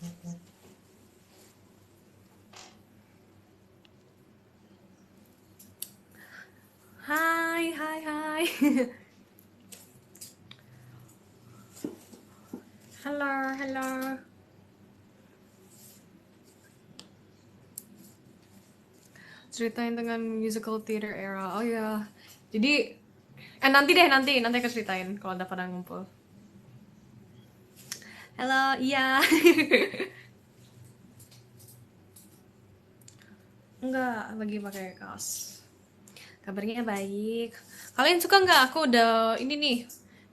Hai, hai, hai. Halo, halo. Ceritain dengan musical theater era. Oh ya. Jadi nanti aku ceritain kalau udah pada ngumpul. Halo, iya. Enggak, lagi pakai kaos. Kabarnya baik. Kalian suka nggak? Aku udah ini nih,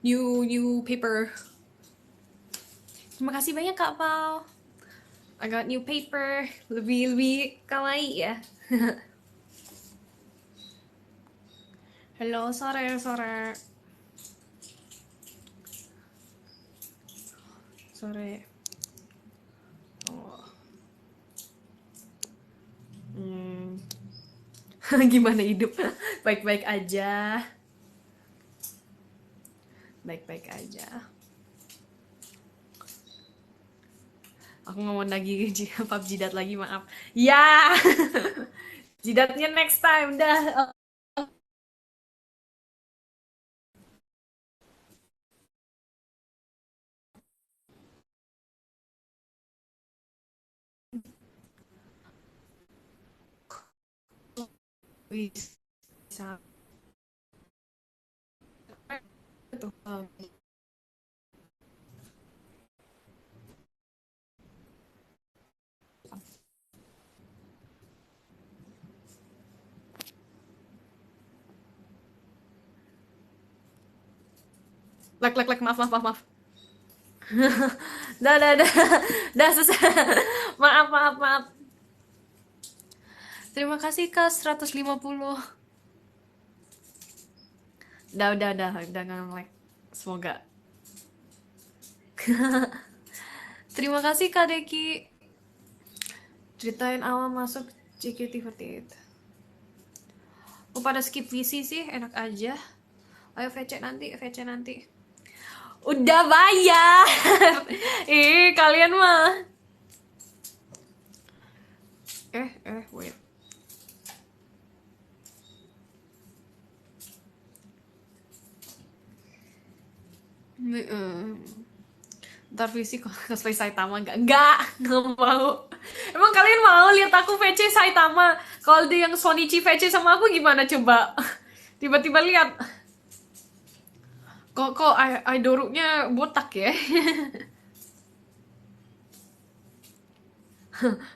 new paper. Terima kasih banyak Kak Pau. I got new paper. Lebih kawaii ya. Halo, sore sore sore. Oh. Hmm. Gimana hidup? Baik-baik aja. Baik-baik aja. Aku nggak mau lagi pub jidat lagi, maaf. Ya, jidatnya next time dah. Bisa tuh. Lek, maaf, maaf, maaf, maaf. Dah, dah susah. Maaf, maaf, maaf. Terima kasih Kak 150. Udah nggak nge-like. Semoga. Terima kasih Kak Deki. Ceritain awal masuk JKT48. Oh, pada skip visi sih, enak aja. Ayo VC nanti. Udah bayar. Ih, kalian mah. Wait. Ntar visi cosplay Saitama enggak? Enggak mau. Emang kalian mau lihat aku VC Saitama? Kalau dia yang Sonichi VC sama aku gimana coba? Tiba-tiba lihat. Kok Aidorunya botak ya?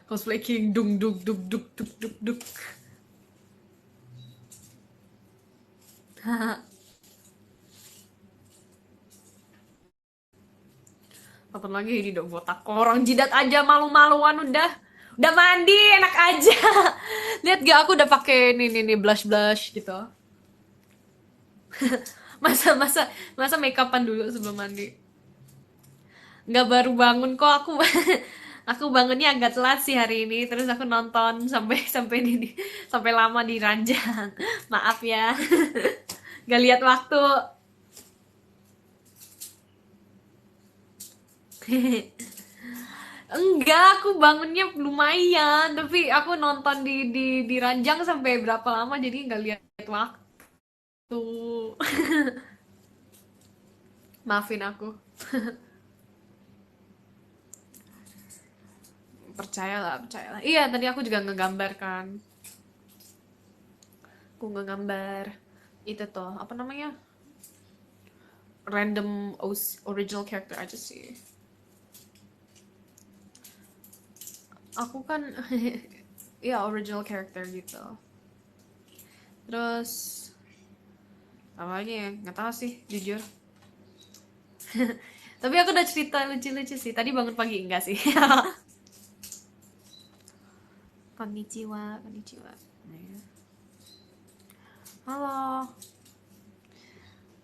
Cosplay King dung duk duk duk duk duk duk. Apa lagi ini dong botak orang jidat aja malu-maluan udah mandi enak aja. Lihat gak aku udah pakai nih blush blush gitu. Masa make upan dulu sebelum mandi. Nggak baru bangun kok aku. Aku bangunnya agak telat sih hari ini, terus aku nonton sampai sampai sampai lama di ranjang. Maaf ya. Gak lihat waktu. Enggak, aku bangunnya lumayan, tapi aku nonton di ranjang sampai berapa lama jadi nggak lihat waktu. Maafin aku. Percayalah, percayalah. Iya, tadi aku juga ngegambar kan. Aku ngegambar itu tuh, apa namanya? Random original character aja sih. Aku kan ya original character gitu. Terus apa lagi ya? Nggak tahu sih, jujur. Tapi aku udah cerita lucu-lucu sih. Tadi bangun pagi enggak sih? Konnichiwa, konnichiwa. Halo.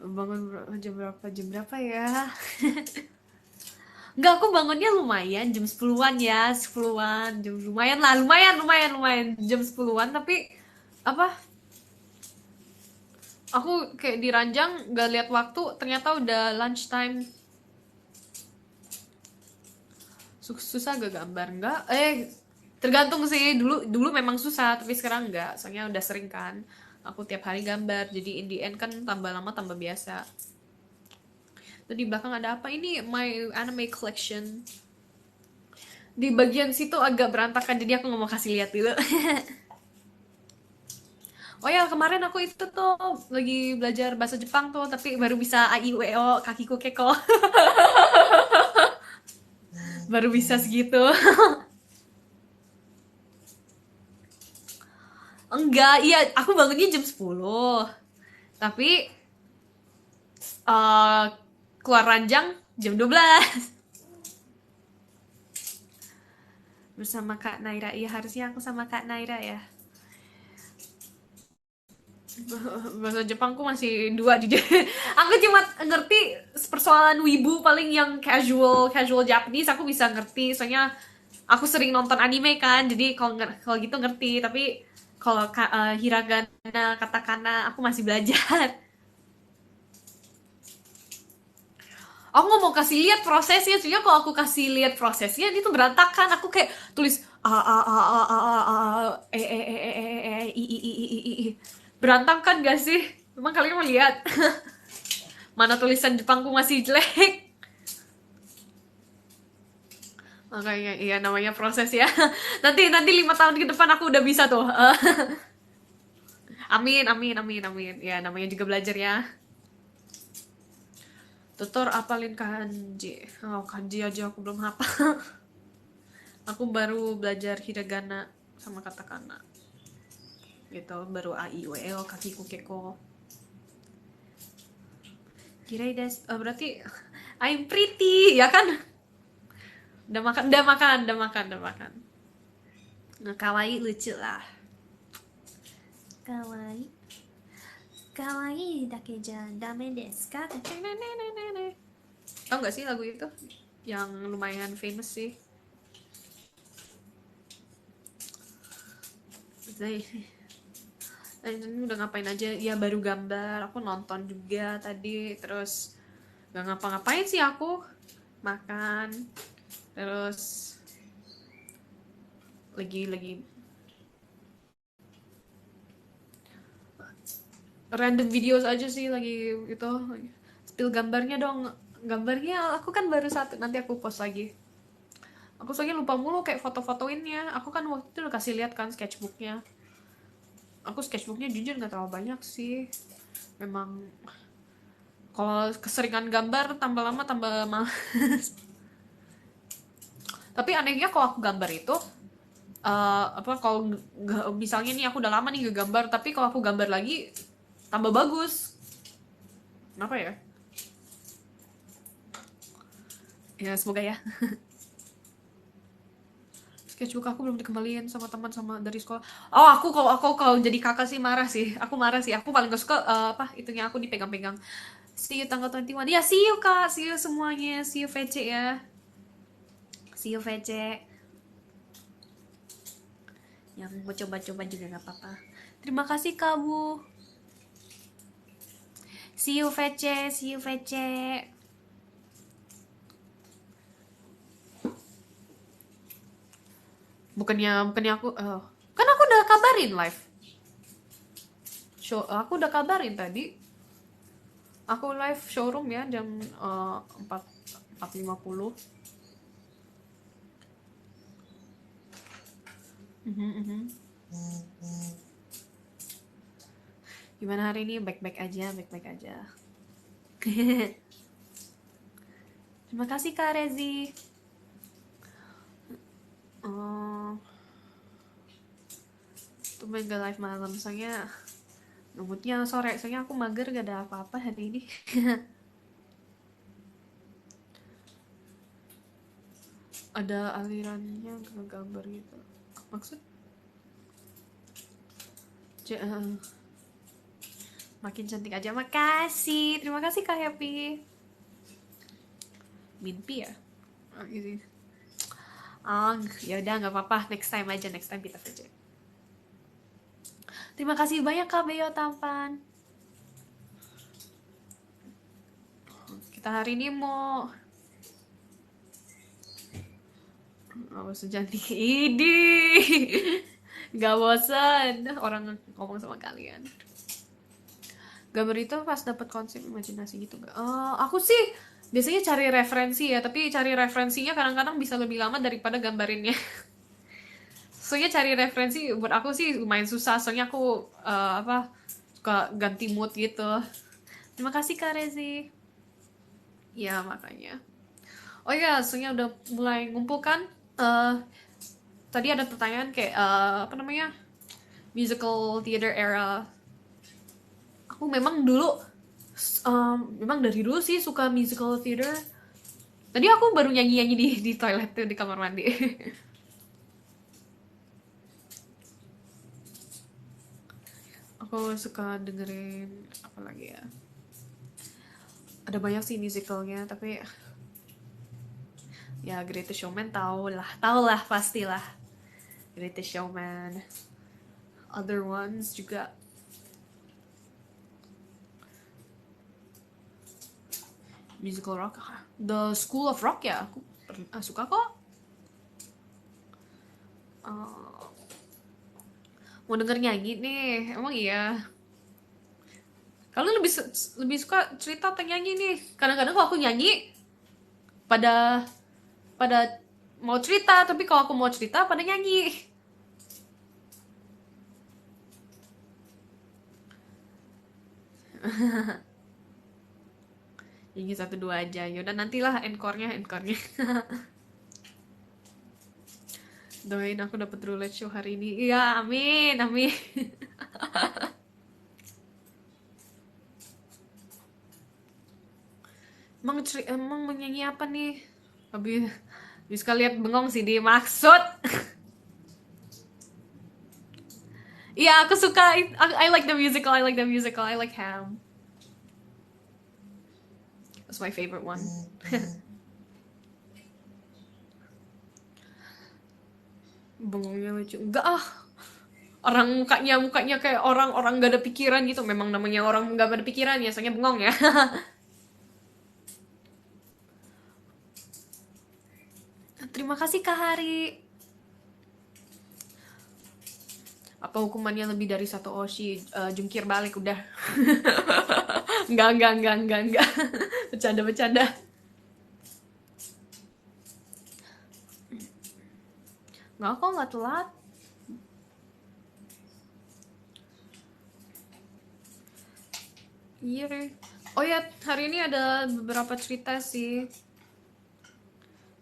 Bangun jam berapa ya? Enggak, aku bangunnya lumayan jam 10-an ya, 10-an. Jam lumayan jam 10-an tapi apa? Aku kayak di ranjang gak lihat waktu, ternyata udah lunch time. Susah gak gambar? Enggak. Tergantung sih. Dulu memang susah, tapi sekarang enggak. Soalnya udah sering kan. Aku tiap hari gambar. Jadi in the end kan tambah lama tambah biasa. Tuh di belakang ada apa? Ini my anime collection. Di bagian situ agak berantakan, jadi aku nggak mau kasih lihat dulu. Oh ya, kemarin aku itu tuh lagi belajar bahasa Jepang tuh, tapi baru bisa a i u e o kakiku keko. Baru bisa segitu. Enggak, iya, aku bangunnya jam 10. Tapi eh keluar ranjang jam 12. Bersama Kak Naira. Iya, harusnya aku sama Kak Naira ya. Bahasa Jepangku masih dua di aku cuma ngerti persoalan wibu paling yang casual casual Japanese aku bisa ngerti soalnya aku sering nonton anime kan jadi kalau gitu ngerti tapi kalau hiragana katakana aku masih belajar. Aku nggak mau kasih lihat prosesnya soalnya kalau aku kasih lihat prosesnya itu berantakan aku kayak tulis berantakan gak sih emang kalian mau lihat mana tulisan Jepangku masih jelek. Makanya iya namanya proses ya. Nanti 5 tahun ke depan aku udah bisa tuh. Amin amin amin amin. Ya namanya juga belajar ya. Tutor apalin kanji. Oh kanji aja aku belum hafal. Aku baru belajar hiragana sama katakana. Gitu baru a i u e o kakiku keko. Kirai des. Oh, berarti I'm pretty ya kan? Udah makan udah makan udah makan udah makan. Nah, kawaii lucu lah. Kawaii. Kawaii dake ja dame desu ka? Tau gak sih lagu itu? Yang lumayan famous sih. Ini udah ngapain aja? Ya baru gambar. Aku nonton juga tadi. Terus gak ngapa-ngapain sih aku. Makan. Terus lagi random videos aja sih lagi itu. Spill gambarnya dong. Gambarnya aku kan baru satu. Nanti aku post lagi. Aku soalnya lupa mulu kayak foto-fotoinnya. Aku kan waktu itu udah kasih lihat kan sketchbooknya. Aku sketchbooknya jujur nggak terlalu banyak sih. Memang kalau keseringan gambar tambah lama tambah males. Tapi anehnya kalau aku gambar itu apa kalau misalnya nih aku udah lama nih gak gambar tapi kalau aku gambar lagi tambah bagus. Kenapa ya? Ya semoga ya. Sketchbook aku belum dikembaliin sama teman sama dari sekolah. Oh, aku kalau jadi kakak sih marah sih. Aku marah sih. Aku paling gak suka apa itunya aku dipegang-pegang. See you tanggal 21. Ya, see you Kak. See you semuanya. See you VC ya. See you VC. Yang mau coba-coba juga gak apa-apa. Terima kasih kamu. See you VC. See you VC. Bukannya aku kan aku udah kabarin live. Aku udah kabarin tadi. Aku live showroom ya jam 4.50. Gimana hari ini? Baik-baik aja, baik-baik aja. Terima kasih Kak Rezi. Tuh mega live malam, soalnya nunggunya sore, soalnya aku mager gak ada apa-apa hari ini. Ada alirannya ke gambar gitu. Maksud? Makin cantik aja. Makasih. Terima kasih Kak Happy. Mimpi ya? Oh, gitu. Ya udah nggak apa-apa. Next time aja. Next time kita kerja. Terima kasih banyak Kak Beo Tampan. Kita hari ini mau Oh, sejati. Idi. Gak bosan orang ngomong sama kalian. Gambar itu pas dapet konsep imajinasi gitu gak? Aku sih biasanya cari referensi ya, tapi cari referensinya kadang-kadang bisa lebih lama daripada gambarinnya. Soalnya cari referensi buat aku sih lumayan susah, soalnya aku suka ganti mood gitu. Terima kasih Kak Rezi. Ya makanya. Oh ya, soalnya udah mulai ngumpul kan. Eh, Tadi ada pertanyaan kayak apa namanya, musical theater era. Aku memang dulu memang dari dulu sih suka musical theater. Tadi aku baru nyanyi-nyanyi di toilet tuh di kamar mandi. Aku suka dengerin apa lagi ya? Ada banyak sih musicalnya, tapi ya Greatest Showman tau lah pastilah. Greatest Showman. Other ones juga. Musical rock, The School of Rock ya, aku suka kok. Mau denger nyanyi nih, emang iya. Kalian lebih suka cerita atau nyanyi nih? Kadang-kadang kalau aku nyanyi pada pada mau cerita, tapi kalau aku mau cerita pada nyanyi. Nyanyi satu dua aja, yaudah nantilah encore-nya. Doain aku dapet roulette show hari ini. Iya, amin, amin. Emang menyanyi apa nih? Habis lihat bengong sih dimaksud. Iya, aku suka. I like the musical. I like Ham. That's my favorite one. Bengongnya lucu. Enggak ah. Orang mukanya kayak orang gak ada pikiran gitu. Memang namanya orang gak ada pikiran ya, soalnya bengong ya. Terima kasih Kak Hari. Apa hukumannya lebih dari satu oshi? Jungkir balik udah. Enggak. Bercanda. Nggak kok, nggak telat. Iya deh. Oh ya, hari ini ada beberapa cerita sih.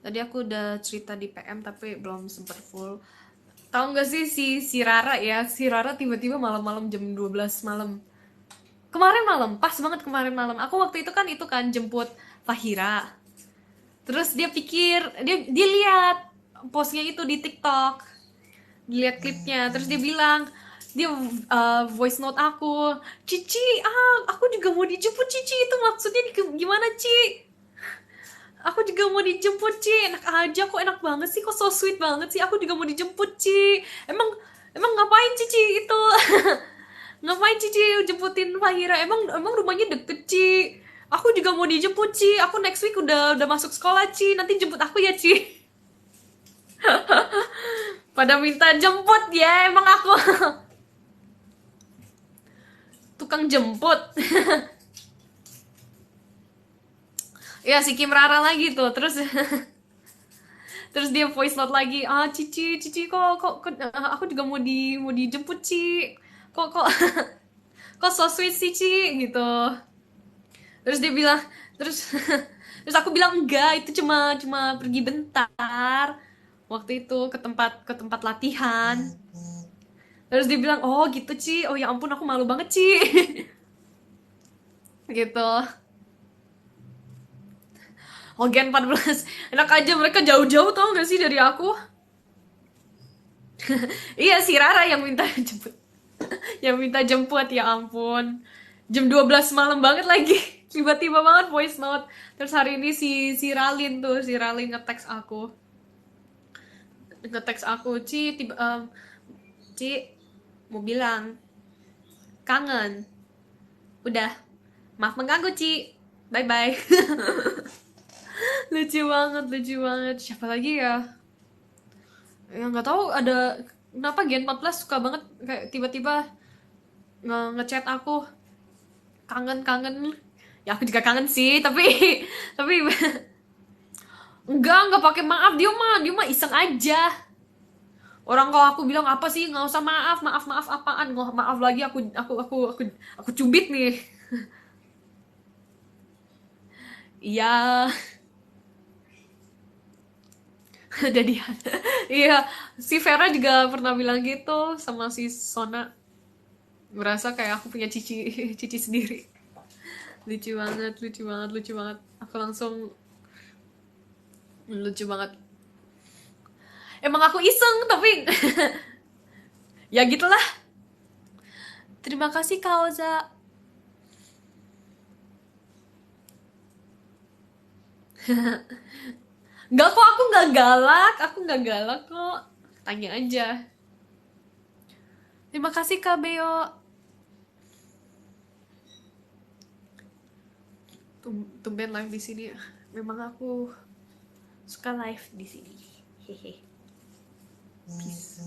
Tadi aku udah cerita di PM tapi belum sempet full. Tahu nggak sih si Rara ya? Si Rara tiba-tiba malam-malam jam 12 malam. Kemarin malam, pas banget kemarin malam. Aku waktu itu kan jemput Fahira. Terus dia pikir dia lihat postnya itu di TikTok. Dilihat klipnya, terus dia voice note aku, Cici, aku juga mau dijemput Cici, itu maksudnya gimana Ci? Aku juga mau dijemput Ci, enak aja kok, enak banget sih, kok so sweet banget sih, aku juga mau dijemput Ci. Emang ngapain Cici itu? Ngapain Cici jemputin Fahira? Emang rumahnya deket Ci. Aku juga mau dijemput Ci, aku next week udah masuk sekolah Ci, nanti jemput aku ya Ci. Pada minta jemput ya, emang aku tukang jemput. Ya si Kim Rara lagi tuh, terus dia voice note lagi, Cici kok aku juga mau dijemput Ci, kok kok so sweet sih Ci gitu. Terus dia bilang, terus terus aku bilang enggak, itu cuma pergi bentar waktu itu ke tempat latihan. Terus dia bilang, oh gitu Ci, oh ya ampun aku malu banget Ci. Gitu. Oh Gen 14, enak aja, mereka jauh-jauh tau gak sih dari aku. Iya si Rara yang minta jemput. Yang minta jemput, ya ampun. Jam 12 malam banget lagi. Tiba-tiba banget voice note. Terus hari ini si Ralin nge-text aku. Ci, Ci mau bilang kangen. Udah, maaf mengganggu Ci. Bye bye. Lucu banget. Siapa lagi ya? Ya nggak tahu ada kenapa Gen 14 suka banget kayak tiba-tiba ngechat aku kangen-kangen. Ya aku juga kangen sih, tapi tapi enggak pakai maaf, dia mah iseng aja. Orang kalau aku bilang apa sih, nggak usah maaf, maaf apaan, nggak maaf lagi aku cubit nih. Iya, jadian. Iya, si Vera juga pernah bilang gitu sama si Sona. Merasa kayak aku punya cici cici sendiri. Lucu banget, lucu banget, lucu banget. Aku langsung lucu banget. Emang aku iseng, tapi ya gitulah. Terima kasih Kak Oza. Enggak kok, aku nggak galak kok. Tanya aja. Terima kasih Kak Beo. Tumben live di sini. Memang aku suka live di sini. Hehe. Peace.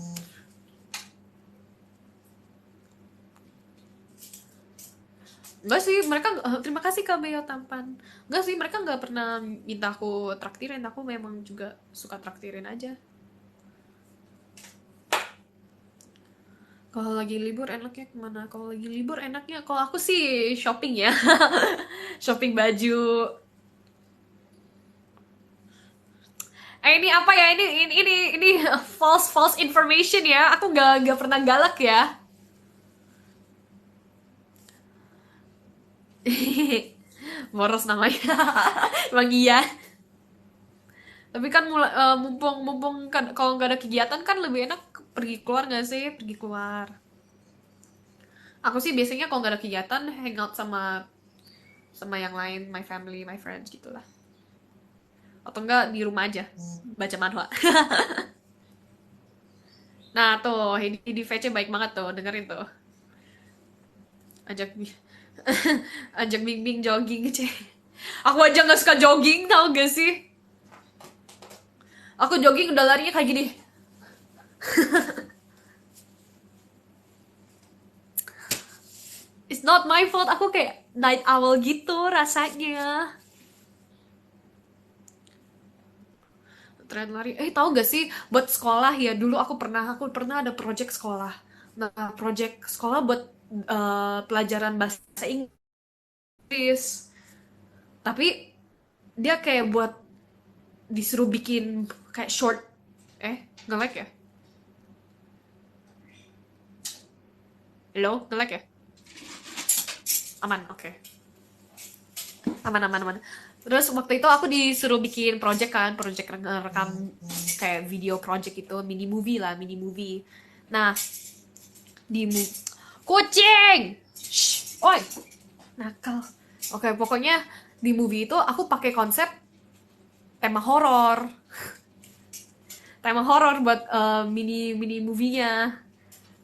Enggak sih, mereka terima kasih Kak Beo tampan. Enggak sih, mereka nggak pernah minta aku traktirin. Aku memang juga suka traktirin aja. Kalau lagi libur enaknya kemana? Kalau lagi libur enaknya, kalau aku sih shopping ya. Shopping baju. Ini apa ya? Ini false information ya. Aku nggak pernah galak ya. Boros namanya. Emang iya. Tapi kan mumpung mumpung kan kalau nggak ada kegiatan kan lebih enak pergi keluar nggak sih? Pergi keluar. Aku sih biasanya kalau nggak ada kegiatan hangout sama sama yang lain, my family, my friends gitulah. Atau enggak di rumah aja baca manhwa. Nah tuh di VC baik banget tuh, dengerin tuh. Ajak ajak Bing jogging cek. Aku aja nggak suka jogging tau gak sih? Aku jogging udah larinya kayak gini. It's not my fault, aku kayak night owl gitu rasanya. Tren lari. Tahu gak sih buat sekolah ya, dulu aku pernah ada project sekolah. Nah, project sekolah buat pelajaran bahasa Inggris. Tapi dia kayak buat disuruh bikin kayak short. Nge-lag ya? Hello, nge-lag ya? Aman, oke. Okay. Aman. Terus waktu itu aku disuruh bikin project kan, project rekam kayak video project itu, mini movie lah, mini movie. Nah, di kucing, shh, oi, nakal. Oke, pokoknya di movie itu aku pakai konsep tema horor, buat mini mini movie-nya.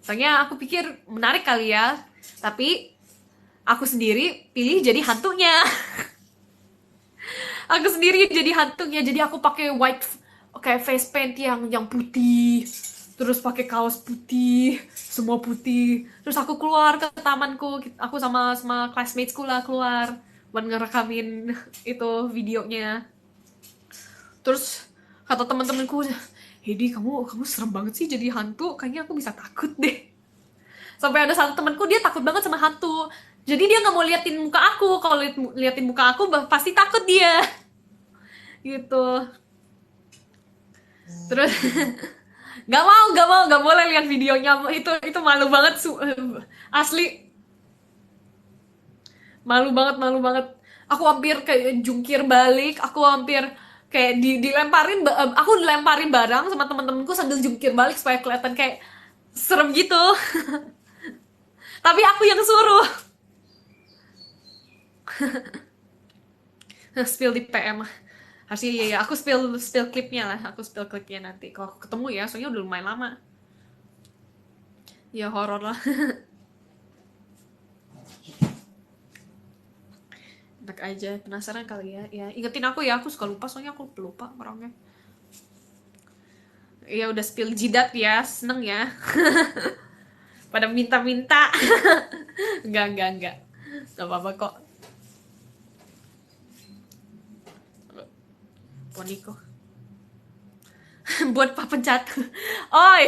Soalnya aku pikir menarik kali ya, tapi aku sendiri pilih jadi hantunya. Aku sendiri jadi hantunya, jadi aku pakai white kayak face paint yang putih, terus pakai kaos putih, semua putih, terus aku keluar ke tamanku, aku sama sama classmatesku lah keluar buat ngerekamin itu videonya. Terus kata teman-temanku, Hedi kamu serem banget sih jadi hantu, kayaknya aku bisa takut deh. Sampai ada satu temanku dia takut banget sama hantu, jadi dia nggak mau liatin muka aku, kalau liatin muka aku pasti takut dia gitu. Terus nggak boleh lihat videonya, itu malu banget asli, malu banget. Aku hampir kayak jungkir balik, aku hampir kayak aku dilemparin barang sama teman-temanku sambil jungkir balik supaya kelihatan kayak serem gitu. Tapi aku yang suruh. Spill di PM harusnya. Iya, aku spill klipnya lah, aku spill klipnya nanti kalau aku ketemu ya, soalnya udah lumayan lama. Ya horor lah. Enak aja, penasaran kali ya. Ya ingetin aku ya, aku suka lupa soalnya aku pelupa orangnya. Ya udah spill jidat ya, seneng ya. Pada minta-minta. Enggak. Gak apa-apa kok. Poniko. Buat pak pencat. Oi.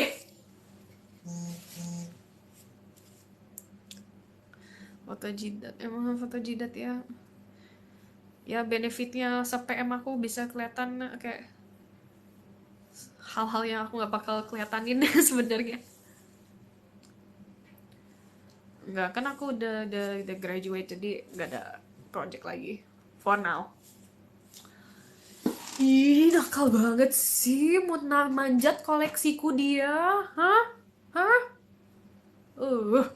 Foto jidat. Emang foto jidat ya. Ya benefitnya se-PM aku bisa kelihatan kayak hal-hal yang aku nggak bakal kelihatanin sebenarnya. Nggak, kan aku udah graduate, jadi nggak ada project lagi for now. Ih, nakal banget sih, mau manjat koleksiku dia. Hah? Hah? Uh,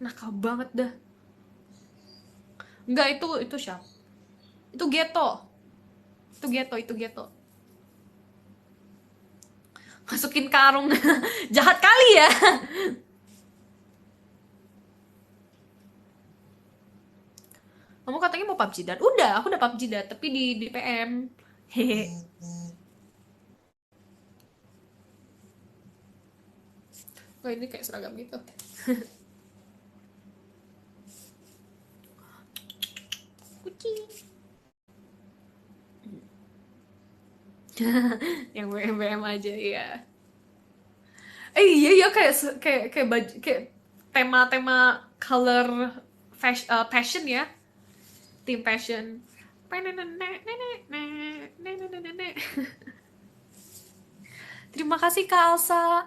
nakal banget dah. Enggak, itu siapa? Itu Geto. Itu Geto. Masukin karung. Jahat kali ya. Kamu katanya mau PUBG dat. Udah, aku udah PUBG dat, tapi di PM. Hehe. Oh, ini kayak seragam gitu. Kucing. Yang BM aja ya. Iya kayak baju kayak tema-tema color fashion ya. Tim fashion. Terima kasih Kak Elsa.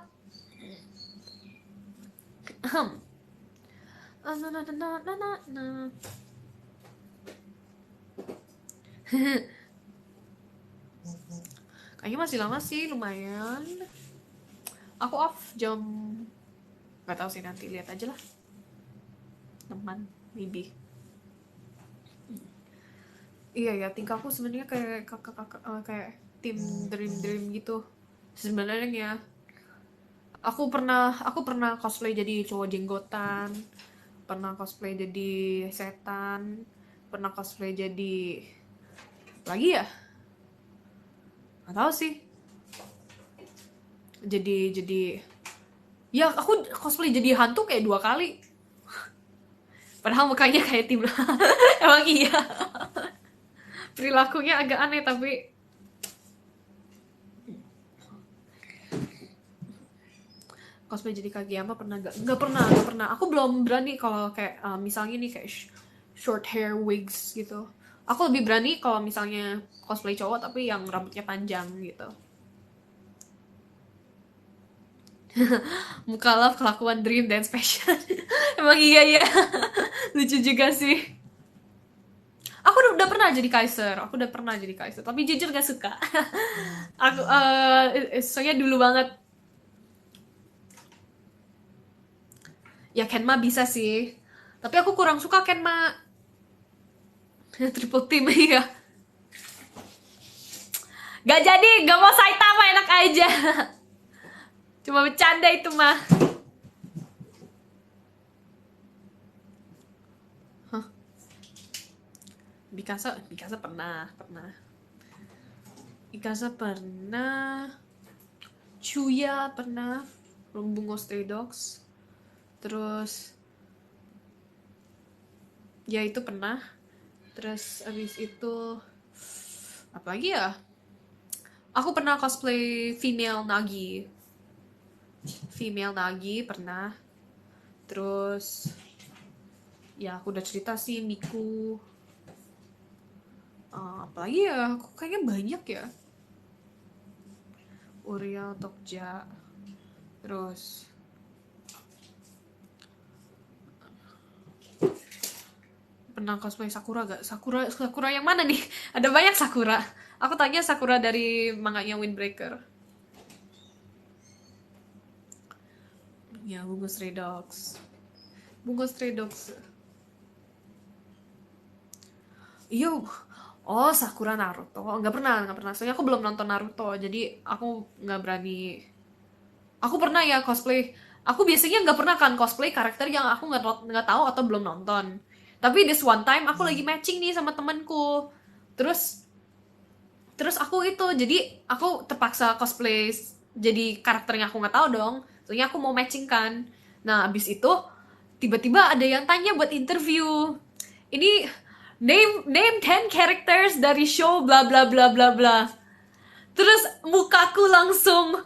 Kayaknya masih lama sih, lumayan. Aku off jam, nggak tahu sih, nanti lihat aja lah. Teman, maybe. Iya ya, tingkahku sebenarnya kayak kakak-kakak kayak tim dream gitu. Sebenarnya aku pernah cosplay jadi cowok jenggotan, pernah cosplay jadi setan, pernah cosplay jadi lagi ya, nggak tahu sih. Jadi ya aku cosplay jadi hantu kayak 2 kali. Padahal mukanya kayak tim. Emang iya. Perilakunya agak aneh tapi cosplay jadi Kageyama pernah gak? Nggak pernah. Aku belum berani kalau kayak misalnya nih kayak short hair wigs gitu. Aku lebih berani kalau misalnya cosplay cowok tapi yang rambutnya panjang gitu. Muka love, kelakuan dream, dance passion. Emang iya ya. Lucu juga sih. Aku udah pernah jadi Kaiser. Tapi jujur gak suka. Aku soalnya dulu banget. Ya Kenma bisa sih. Tapi aku kurang suka Kenma. Triple team ya. Gak jadi, gak mau Saitama, enak aja. Cuma bercanda itu mah. Hah? Mikasa pernah. Mikasa pernah. Chuya pernah. Bungo Stray Dogs. Terus ya itu pernah. Terus abis itu apa lagi ya? Aku pernah cosplay female Nagi pernah. Terus ya aku udah cerita sih Miku. Apalagi ya, aku kayaknya banyak ya. Uriel, Tokja. Terus pernah cosplay Sakura gak? Sakura yang mana nih? Ada banyak Sakura. Aku tanya Sakura dari manganya Windbreaker. Ya, Bungo Stray Dogs. Iya. Oh, Sakura Naruto. Nggak pernah. Soalnya aku belum nonton Naruto, jadi aku nggak berani. Aku pernah ya cosplay. Aku biasanya nggak pernah kan cosplay karakter yang aku nggak tahu atau belum nonton. Tapi this one time aku lagi matching nih sama temenku. Terus Terus aku itu, jadi aku terpaksa cosplay jadi karakternya aku nggak tahu dong. Soalnya aku mau matching kan. Nah, abis itu tiba-tiba ada yang tanya buat interview. Ini name 10 characters dari show bla bla bla bla bla. Terus mukaku langsung,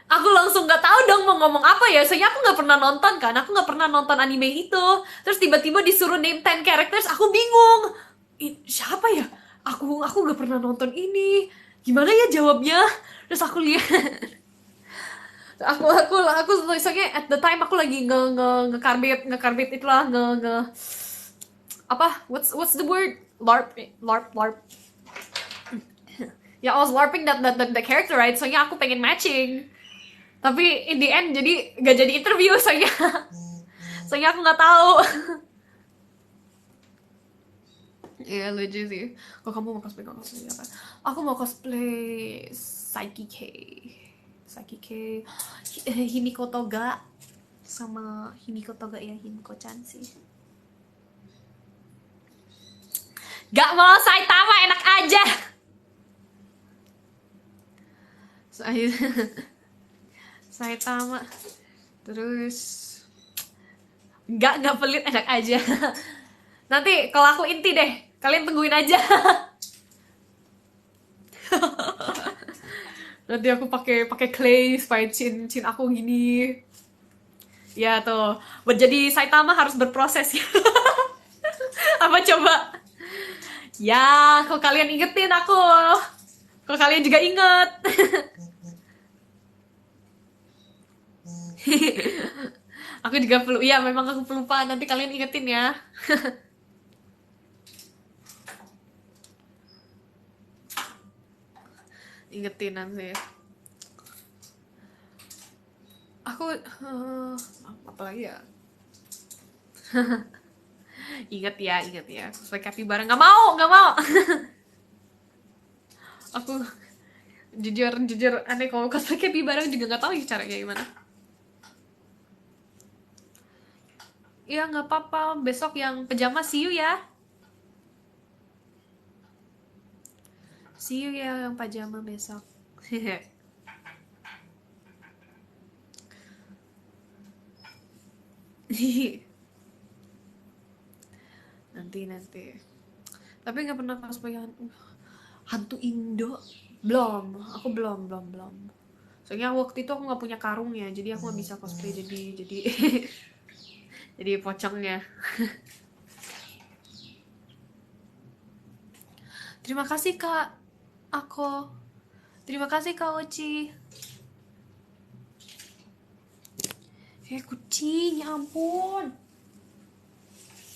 aku langsung nggak tahu dong mau ngomong apa ya. Soalnya aku nggak pernah nonton kan, aku nggak pernah nonton anime itu. Terus tiba-tiba disuruh name 10 characters, aku bingung. Siapa ya? Aku nggak pernah nonton ini. Gimana ya jawabnya? Terus aku lihat, aku soalnya at the time aku lagi ngekarbit itulah apa? What's the word? LARP. Ya, I was LARPing the character, right? Soalnya aku pengen matching. Tapi in the end jadi gak jadi interview soalnya. Soalnya aku nggak tahu. Iya, lucu sih. Kok kamu mau cosplay apa? Aku mau cosplay Saiki K, Himiko Toga sama Himiko Toga ya, Himiko-chan sih. Gak mau Saitama, enak aja. Saitama. Terus nggak pelit, enak aja. Nanti kalau aku inti deh, kalian tungguin aja. Nanti aku pakai clay supaya chin aku gini. Ya tuh, buat jadi Saitama harus berproses ya. Apa coba? Ya, kok kalian ingetin aku. Kok kalian juga inget. Aku juga perlu, iya memang aku pelupa. Nanti kalian ingetin ya. Ingetin nanti. Aku apa lagi ya? Ingat ya. Cosplay capybara nggak mau. Aku jujur aneh kalau cosplay capybara juga nggak tahu ya caranya gimana. Iya nggak apa-apa, besok yang pajama see you ya. See you ya yang pajama besok. nanti. Tapi nggak pernah cosplay hantu Indo. Aku belum. Soalnya waktu itu aku nggak punya karung ya, jadi aku nggak bisa cosplay jadi jadi pocongnya. Terima kasih Kak Ako. Terima kasih Kak Oci. Kucing, ya ampun.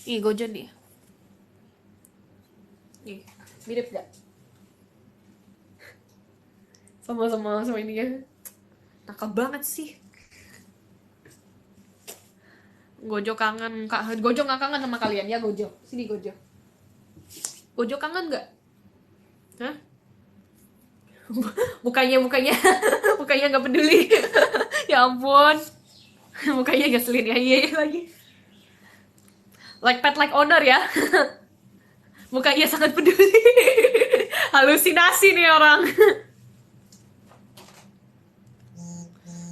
Ih, Gojo nih. Nih, mirip gak? Sama ini ya. Nakal banget sih. Gojo kangen, Kak. Gojo nggak kangen sama kalian ya, Gojo. Sini Gojo. Gojo kangen nggak? Hah? Mukanya nggak peduli. Ya ampun. Mukanya ngeselin ya, iya lagi. Like pet like owner ya. Mukanya sangat peduli. Halusinasi nih orang.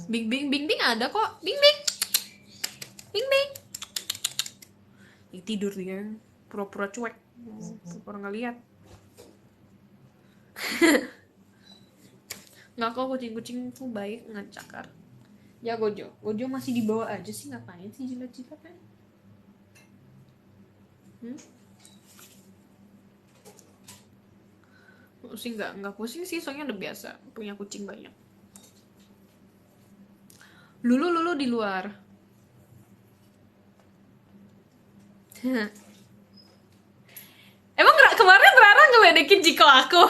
Bing ada kok. Bing. Ini tidur dia, pura-pura cuek, pura-pura nggak lihat. Nggak kok, kucing tuh baik, nggak cakar. Ya Gojo masih dibawa aja sih, ngapain sih jilat-jilat kan? Pusing nggak pusing sih, soalnya udah biasa punya kucing banyak. Lulu di luar. Emang kemarin Rara ngeledekin Jiko aku?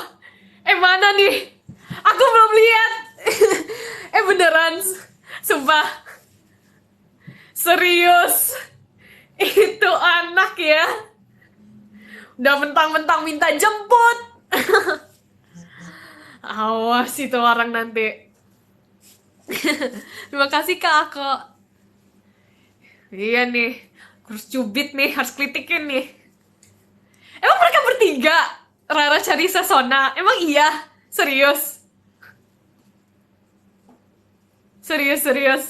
Mana nih? Aku belum lihat. Beneran, sumpah. Serius. Itu anak ya. Udah mentang-mentang minta jemput. Awas itu orang nanti. Terima kasih Kak Ako. Iya nih, harus cubit nih, harus kritikin nih. Emang mereka bertiga? Rara, Charissa, Sona. Emang iya? Serius? Serius, serius.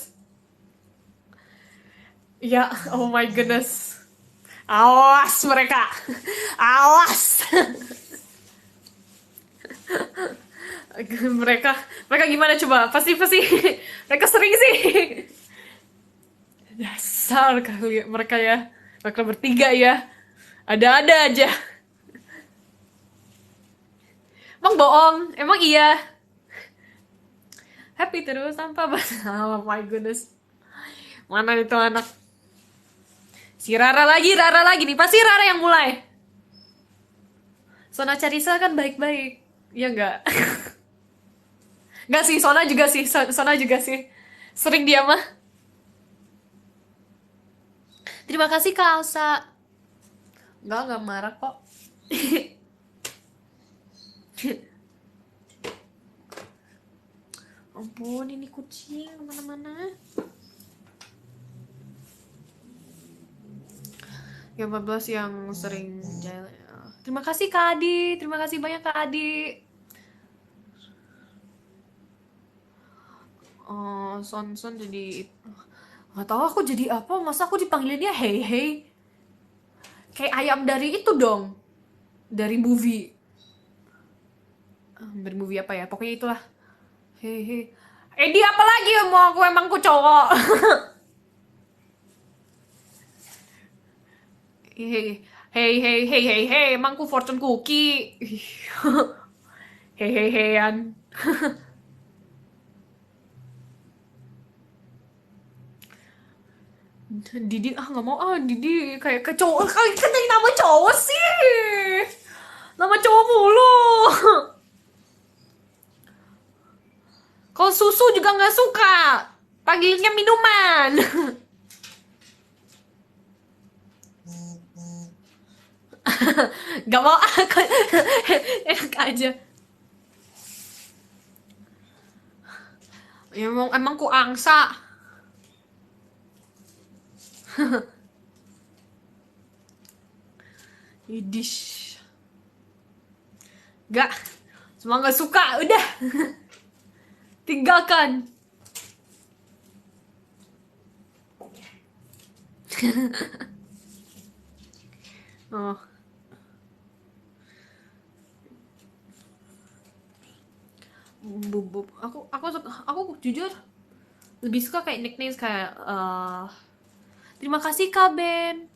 Ya, oh my goodness. Awas mereka. Awas. mereka mereka gimana coba? Pasti mereka sering sih. Dasar kali mereka ya. Mereka bertiga ya. Ada-ada aja. Emang bohong? Emang iya? Happy terus tanpa batas. Oh my goodness. Mana itu anak? Si Rara lagi nih. Pasti Rara yang mulai. Sona Charissa kan baik-baik. Ya enggak? Enggak sih, Sona juga sih. Sona juga sih. Sering dia mah. Terima kasih Kak Alsa. Enggak marah kok. Ampun, ini kucing kemana-mana. Yang 14 yang sering jalan. Terima kasih Kak Adi. Terima kasih banyak Kak Adi. Son jadi... Gak tahu aku jadi apa. Masa aku dipanggilnya hey hey. Kayak ayam dari itu dong. Dari movie. Dari movie apa ya? Pokoknya itulah. Hey hey. Edi apa lagi ya mau aku emang ku cowok. Hey hey hey hey hey hey emang ku fortune cookie. Hey hey heyan. Didi nggak mau Didi kayak ke cowok kali kan jadi nama cowok sih. Nama cowok mulu. Kalau susu juga nggak suka. Panggilnya minuman. Gak mau enak aja. Ya emang ku angsa. Idish. Gak. Semua gak suka. Udah. Tinggalkan. Oh. Bubub. Aku jujur lebih suka kayak nicknames kayak terima kasih Kak Ben.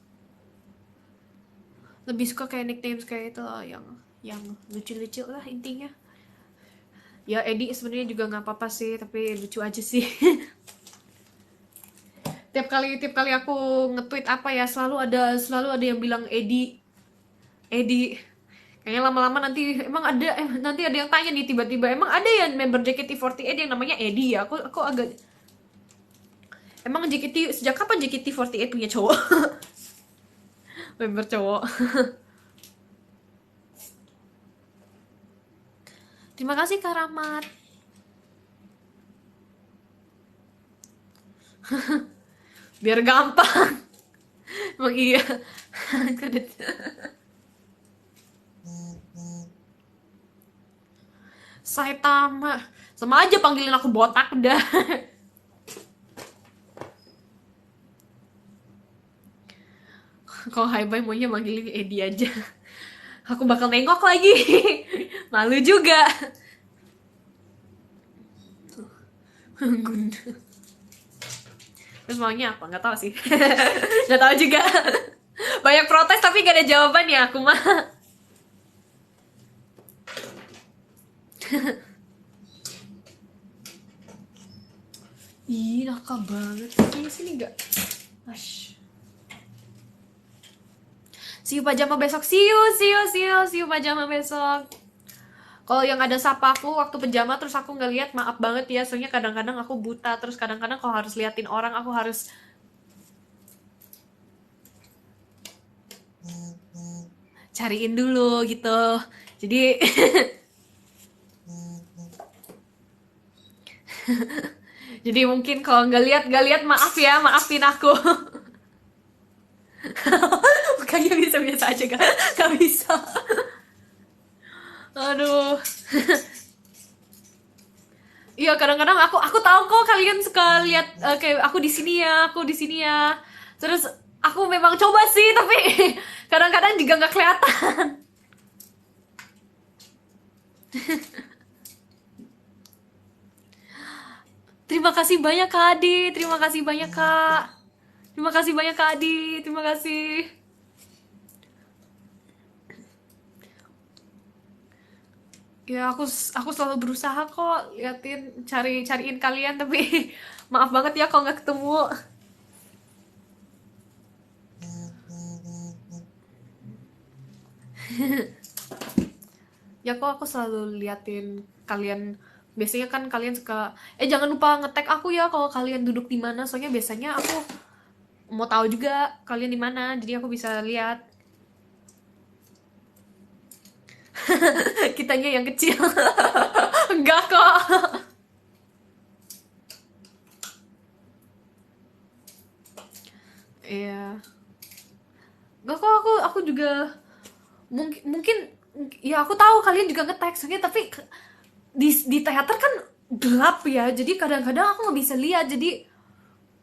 Lebih suka kayak nicknames kayak itu yang lucu-lucu lah intinya. Ya Edi sebenarnya juga nggak apa-apa sih, tapi lucu aja sih. tiap kali aku nge-tweet apa ya selalu ada yang bilang Edi. Kayaknya lama-lama nanti nanti ada yang tanya nih tiba-tiba emang ada ya member JKT48 yang namanya Edi ya. Aku agak emang JKT sejak kapan JKT48 punya cowok? Member cowok. Terima kasih Kak Rahmat. Biar gampang. Emang iya. Saitama. Sama aja panggilin aku botak udah. Kalau Hai Bye maunya manggilin Edi aja. Aku bakal nengok lagi. Malu juga. Terus maunya apa? Nggak tahu sih. Nggak tahu juga. Banyak protes tapi gak ada jawaban ya aku mah. Ih, nakal banget. Sini nggak? Ash. See you pajama besok. See you pajama besok. Kalau yang ada sapa aku waktu pajama terus aku nggak lihat, maaf banget ya. Soalnya kadang-kadang aku buta, terus kadang-kadang kalau harus liatin orang aku harus cariin dulu gitu. Jadi jadi mungkin kalau nggak lihat maaf ya, maafin aku. Makanya bisa biasa aja gak bisa. Aduh. Iya, kadang-kadang aku tahu kok kalian suka lihat kayak aku di sini ya, aku di sini ya. Terus aku memang coba sih, tapi kadang-kadang juga nggak kelihatan. Terima kasih banyak Kak Adi, terima kasih banyak Kak. Terima kasih banyak Kak Adi, terima kasih. Ya aku selalu berusaha kok cariin kalian, tapi maaf banget ya kalau nggak ketemu. Ya kok aku selalu liatin kalian. Biasanya kan kalian suka jangan lupa nge-tag aku ya kalau kalian duduk di mana, soalnya biasanya aku mau tahu juga kalian di mana, jadi aku bisa lihat. Kitanya yang kecil. Enggak kok. Iya. Enggak kok, aku juga mungkin ya aku tahu kalian juga nge-tag soalnya, tapi di teater kan gelap ya, jadi kadang-kadang aku nggak bisa lihat, jadi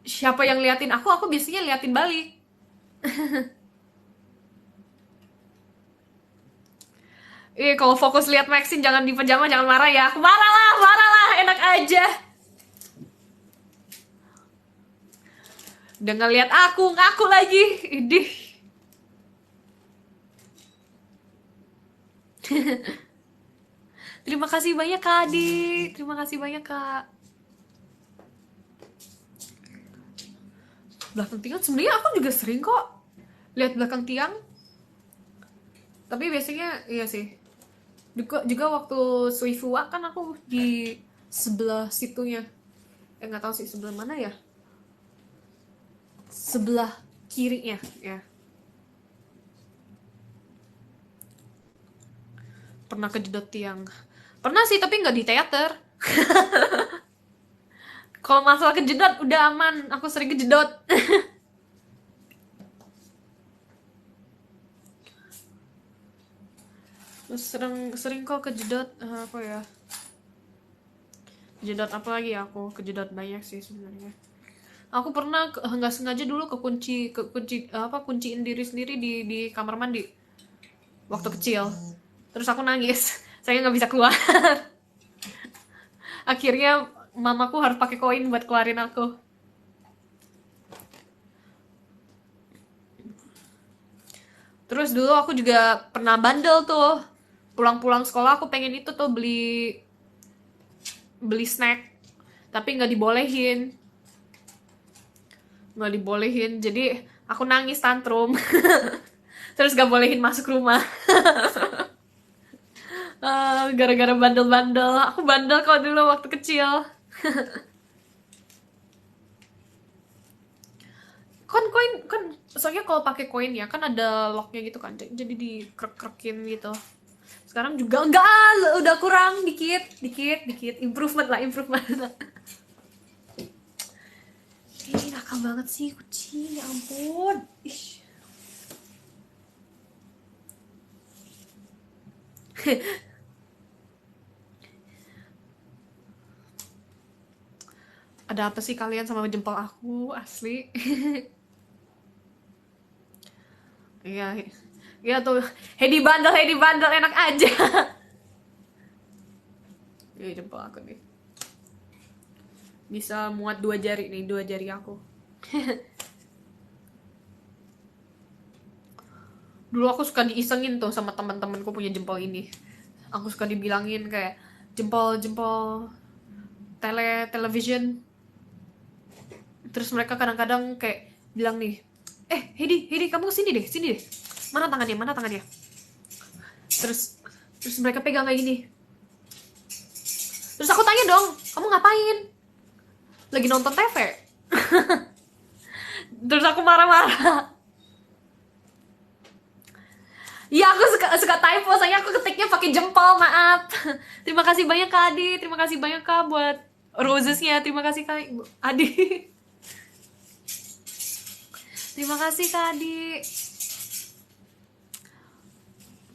siapa yang liatin aku biasanya liatin balik. Kalau fokus lihat Maxine jangan di pejama, jangan marah ya. Aku marah lah, enak aja. Udah ngeliat aku, ngaku lagi. Idih. Terima kasih banyak Kak Adi. Terima kasih banyak Kak. Belakang tiang sebenarnya aku juga sering kok lihat belakang tiang. Tapi biasanya iya sih. Juga waktu Suifua kan aku di sebelah situnya. Nggak tahu sih sebelah mana ya. Sebelah kirinya ya. Pernah kejedot tiang. Pernah sih, tapi nggak di teater. Kalau masalah kejedot udah aman, aku sering kejedot. sering kok kejedot apa ya? Kejedot apa lagi ya, aku kejedot banyak sih sebenarnya. Aku pernah nggak sengaja dulu kunciin diri sendiri di kamar mandi waktu kecil. Terus aku nangis, saya nggak bisa keluar. Akhirnya mamaku harus pakai koin buat keluarin aku. Terus dulu aku juga pernah bandel tuh. Pulang-pulang sekolah aku pengen itu tuh beli snack, tapi nggak dibolehin. Jadi aku nangis tantrum. Terus gak bolehin masuk rumah. Gara-gara bandel-bandel. Aku bandel kok dulu waktu kecil. Kan soalnya kalau pakai koin ya kan ada locknya gitu kan, jadi dikrek-krekin gitu. Sekarang juga enggak, udah kurang dikit, improvement lah. Ih, nakal banget sih kucing, ya ampun. Ih. Ada apa sih kalian sama jempol aku, asli. Iya, iya tuh. Hedi bandel enak aja. Iya, jempol aku nih. Bisa muat 2 jari nih, 2 jari aku. Dulu aku suka diisengin tuh sama teman-temanku punya jempol ini. Aku suka dibilangin kayak jempol television. Terus mereka kadang-kadang kayak bilang nih, Hedi kamu sini deh. Mana tangannya? Terus mereka pegang kayak gini. Terus aku tanya dong, kamu ngapain? Lagi nonton TV. Terus aku marah-marah. Iya, aku suka typo, soalnya aku ketiknya pakai jempol, maaf. Terima kasih banyak Kak Adi, terima kasih banyak Kak buat rosesnya, terima kasih Kak Adi. Terima kasih Kak Adi.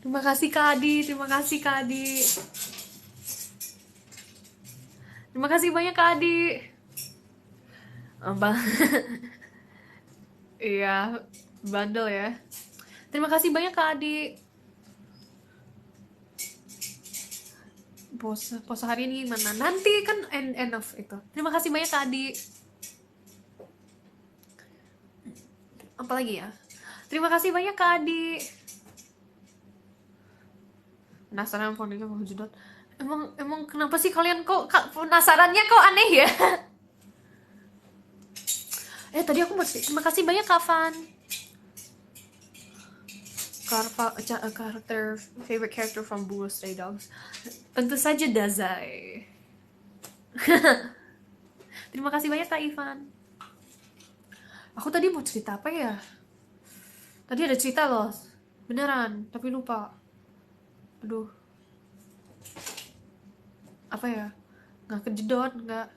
Terima kasih Kak Adi, terima kasih Kak Adi. Terima kasih banyak Kak Adi. Apa? Iya, bandel ya. Terima kasih banyak Kak Adi. Pose hari ini gimana? Nanti kan end of itu. Terima kasih banyak Kak Adi. Apa lagi ya? Terima kasih banyak Kak Adi. Penasaran foundation wujudot. Emang kenapa sih kalian kok penasarannya kok aneh ya? Tadi aku mau terima kasih banyak Kak Van. Karakter favorite character from Bungo Stray Dogs. Tentu saja Dazai. Terima kasih banyak Kak Ivan. Aku tadi mau cerita apa ya? Tadi ada cerita loh, beneran, tapi lupa. Aduh, apa ya? Nggak kejedot, nggak.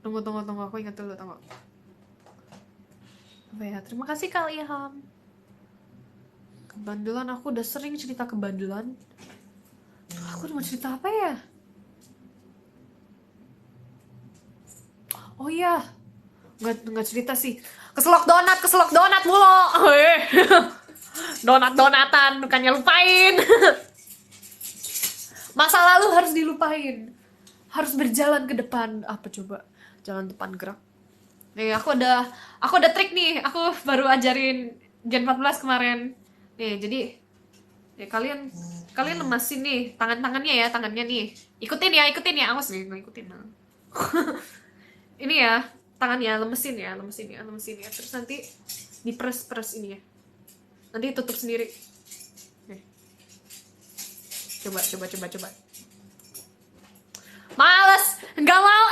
Tunggu, aku ingat dulu, tunggu. Apa ya? Terima kasih Kak Ilham. Kebandelan, aku udah sering cerita kebandelan. Aku mau cerita apa ya? Oh iya, nggak cerita sih. Keselok donat mulu. Donatan, bukannya lupain. Masa lalu harus dilupain. Harus berjalan ke depan. Apa coba? Jalan depan gerak. Nih, aku ada trik nih. Aku baru ajarin Gen 14 kemarin. Nih, jadi ya kalian lemasin nih tangannya nih. Ikutin ya. Awas nih, ikutin. Ini ya, tangannya lemesin ya. Terus nanti diperes ini ya. Nanti tutup sendiri. Nih. Coba. Males, nggak mau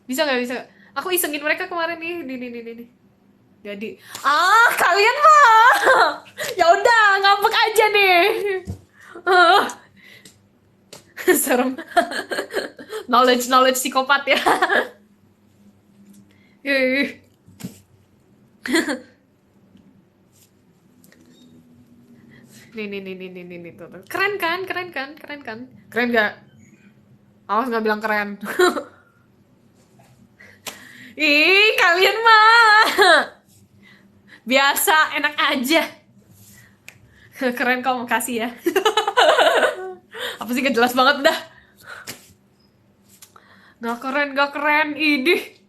Bisa nggak? Aku isengin mereka kemarin nih. Nih. Jadi, kalian mah. Ya udah, ngambek aja nih. Serem. knowledge psikopat ya. Nih tuh. Keren kan? Keren gak? Awas nggak bilang keren. Ih, kalian mah biasa, enak aja. Keren, kau makasih ya. Apa sih, gak jelas banget dah. Gak keren, idih.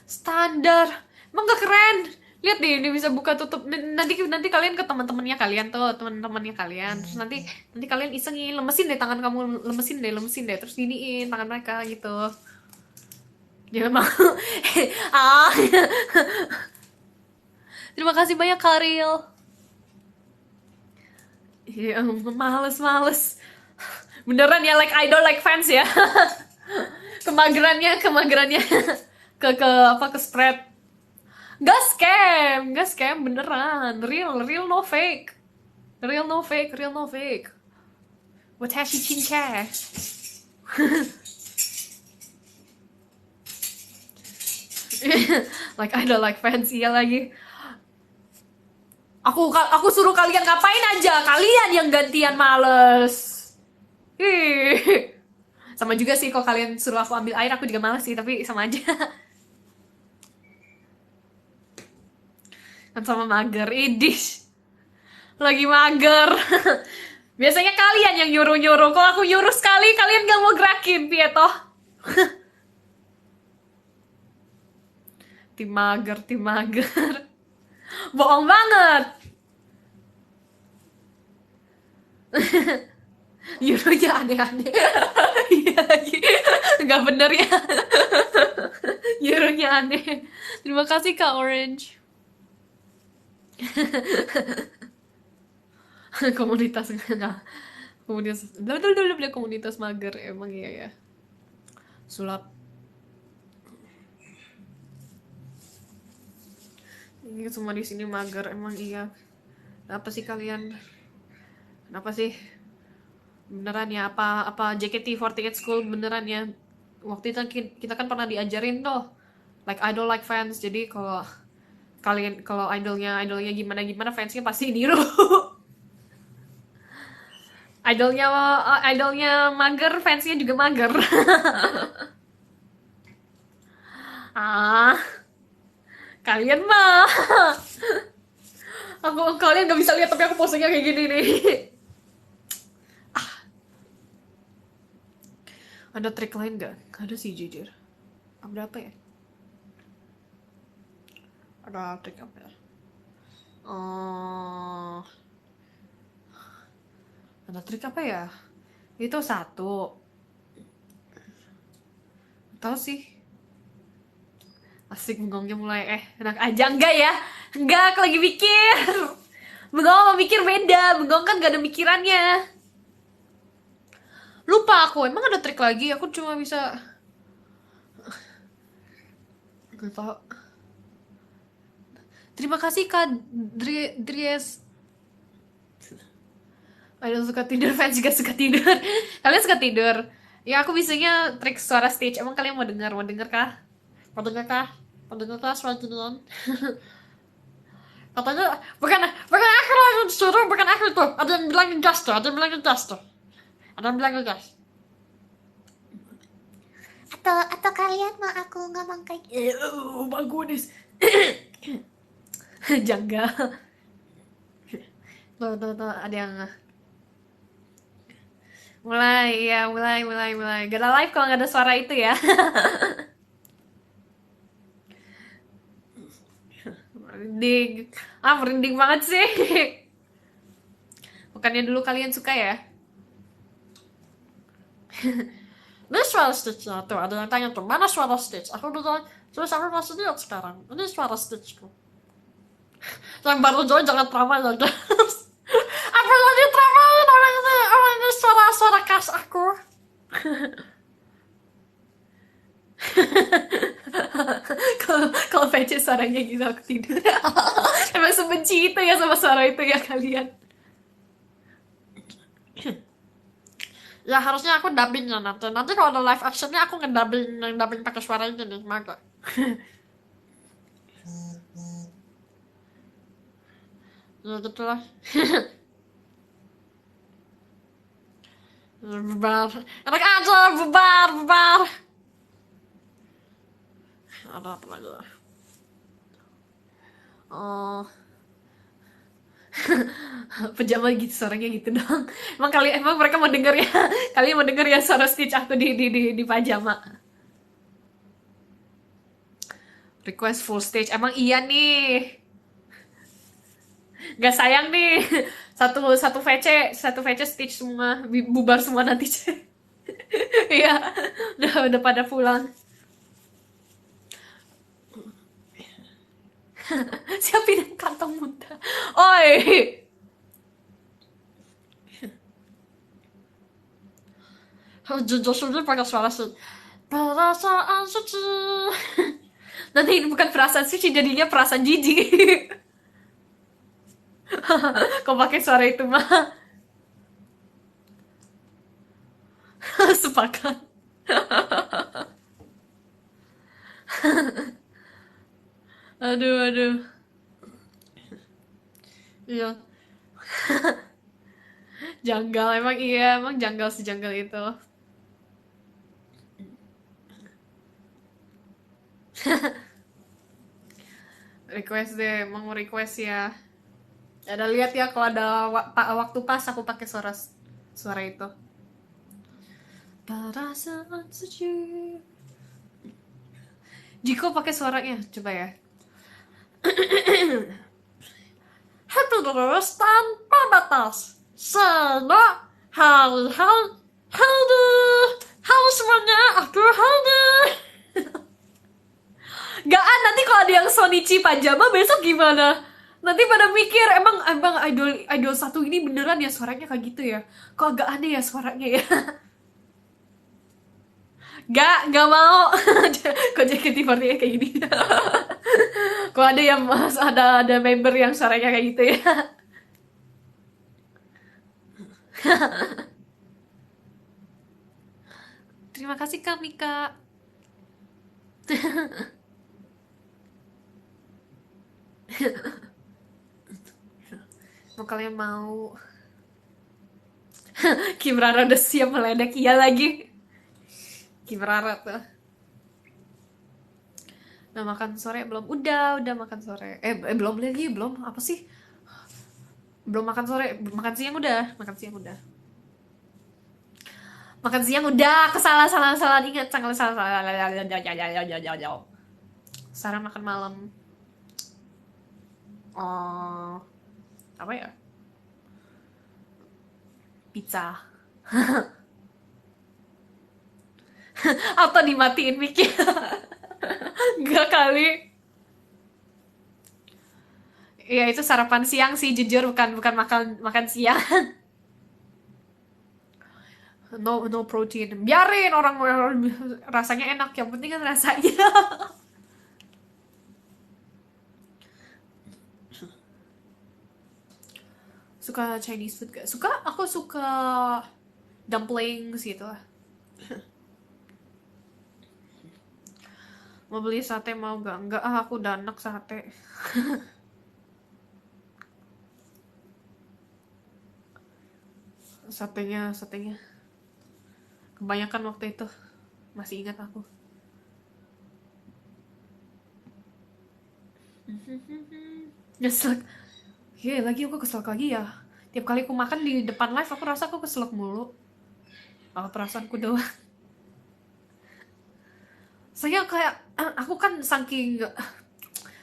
Standar. Emang gak keren? Lihat nih, ini bisa buka tutup. Nanti kalian ke teman-temannya kalian tuh, teman-temannya kalian. Terus nanti kalian isengin, lemesin deh tangan kamu, lemesin deh. Terus giniin tangan mereka gitu. Jangan mau. Terima kasih banyak Karil. Ya, males. Beneran ya, like idol, like fans ya. Kemagerannya ke spread. Gak scam beneran. Real no fake. Real no fake. Watashi chincha. Like idol, like fans, iya lagi. Aku suruh kalian ngapain aja, kalian yang gantian males. Sama juga sih, kalau kalian suruh aku ambil air, aku juga males sih, tapi sama aja. Kan sama mager, idis. Lagi mager. Biasanya kalian yang nyuruh. Kalau aku nyuruh sekali, kalian gak mau gerakin, Pieto. Tim mager. Bohong banget. Nyuruhnya aneh-aneh. Iya lagi. Gak bener ya. Nyuruhnya aneh. Terima kasih Kak Orange. Komunitas komunitas mager, emang iya ya. Sulap. Ini semua di sini mager, emang iya. Apa sih kalian? Kenapa sih? Beneran ya, apa JKT48 School beneran ya? Waktu itu kita kan pernah diajarin tuh, like idol, like fans. Jadi kalau kalian kalau idolnya gimana gimana fansnya pasti niru. idolnya mager, fansnya juga mager. Ah, kalian mah. Kalian gak bisa lihat tapi aku posenya kayak gini nih. Ada trik lain gak? Gak ada sih jujur. Ada apa ya? Ada trik apa ya? Oh, ada trik apa ya? Itu satu. Tahu sih. Asik bengongnya mulai enak aja enggak ya? Enggak, aku lagi mikir. Bengong sama mikir beda. Bengong kan gak ada mikirannya. Lupa aku, emang ada trik lagi? Aku cuma bisa gak tahu. Terima kasih Kak Dries. Idol suka tidur, fans juga suka tidur. Kalian suka tidur? Ya aku bisanya trik suara stage. Emang kalian mau dengar? Mau dengar kah? Mau dengar kah? Mau dengar kah suara jadian? Katanya bukan aku yang suruh, bukan aku tuh. Ada yang bilang gas tuh, ada yang bilang gas tuh. Ada yang bilang gas. Atau kalian mau aku ngomong kayak Bagus. Janggal. Tuh, ada yang mulai ya, mulai. Gak ada live kalau nggak ada suara itu ya. Merinding. Merinding banget sih. Bukannya dulu kalian suka ya? Ini suara Stitch-nya tuh, ada yang tanya tuh, mana suara Stitch? Aku bilang, terus aku kasih lihat sekarang. Ini suara Stitch-ku. Yang baru join jangan trauma ya guys. Apa lagi traumain orang ini suara khas aku. Kalau VC suaranya gitu aku tidur. Emang sebenci itu ya sama suara itu ya kalian. Ya harusnya aku dubbingnya nanti kalau ada live actionnya aku ngedubbing pakai suara ini nih, maka. Ya gitu lah. Bubar, enak aja, bubar. Ada apa lagi ya? Oh, pejama gitu suaranya gitu dong. Emang mereka mau denger ya? Kalian mau denger ya suara Stitch aku di pajama? Request full stage. Emang iya nih. Gak sayang nih. Satu VC Stitch semua, bubar semua nanti. Iya, udah pada pulang. Siapin kantong muntah. Oi. Jujur sudah pakai suara sih. Perasaan suci. Nanti ini bukan perasaan suci, jadinya perasaan jijik. Kau pakai suara itu mah. Sepakat. Aduh. Iya, janggal emang iya, emang janggal sejanggal itu. Request deh, mau request ya. Ada lihat ya kalau ada waktu pas aku pakai suara itu. Perasaan suci. Jiko pakai suaranya, coba ya. Happy terus tanpa batas. Sena hal-hal hadir. Halo semuanya, aku hadir. Gak nanti kalau ada yang Sonichi pajama besok gimana? Nanti pada mikir emang idol satu ini beneran ya suaranya kayak gitu ya? Kok agak aneh ya suaranya ya? Gak mau. Kok JKT48 kayak gini? Kok ada yang ada member yang suaranya kayak gitu ya? Terima kasih Kak Mika. Mau kalian mau Kimrara udah siap meledak, iya lagi. Kimrara tuh. Udah makan sore belum? Udah makan sore. Belum lagi, belum. Apa sih? Belum makan sore, makan siang udah, makan siang udah. Makan siang udah, salah ingat, salah. Sarah makan malam. Oh, apa ya? Pizza. Atau dimatiin mic-nya? Enggak kali. Iya itu sarapan siang sih jujur, bukan makan makan siang. No protein. Biarin orang rasanya enak, yang penting kan rasanya. Suka Chinese food gak? Suka, aku suka dumplings gitu lah. Mau beli sate mau gak? Enggak ah, aku udah enak sate. Satenya kebanyakan waktu itu, masih ingat aku. Nyesek. Iya lagi aku keselak lagi ya. Tiap kali aku makan di depan live aku rasa aku keselak mulu. Apa perasaanku doang? Saya kayak aku kan saking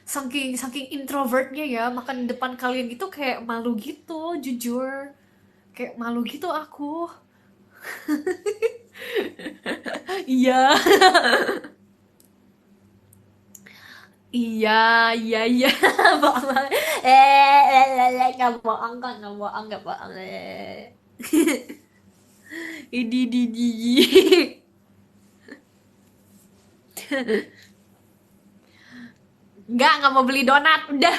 saking introvertnya ya, makan di depan kalian gitu kayak malu gitu, jujur. Kayak malu gitu aku. Iya. Iya, iya. Bohong banget. Nggak bohong kok, nggak bohong. Di. Nggak mau beli donat, udah.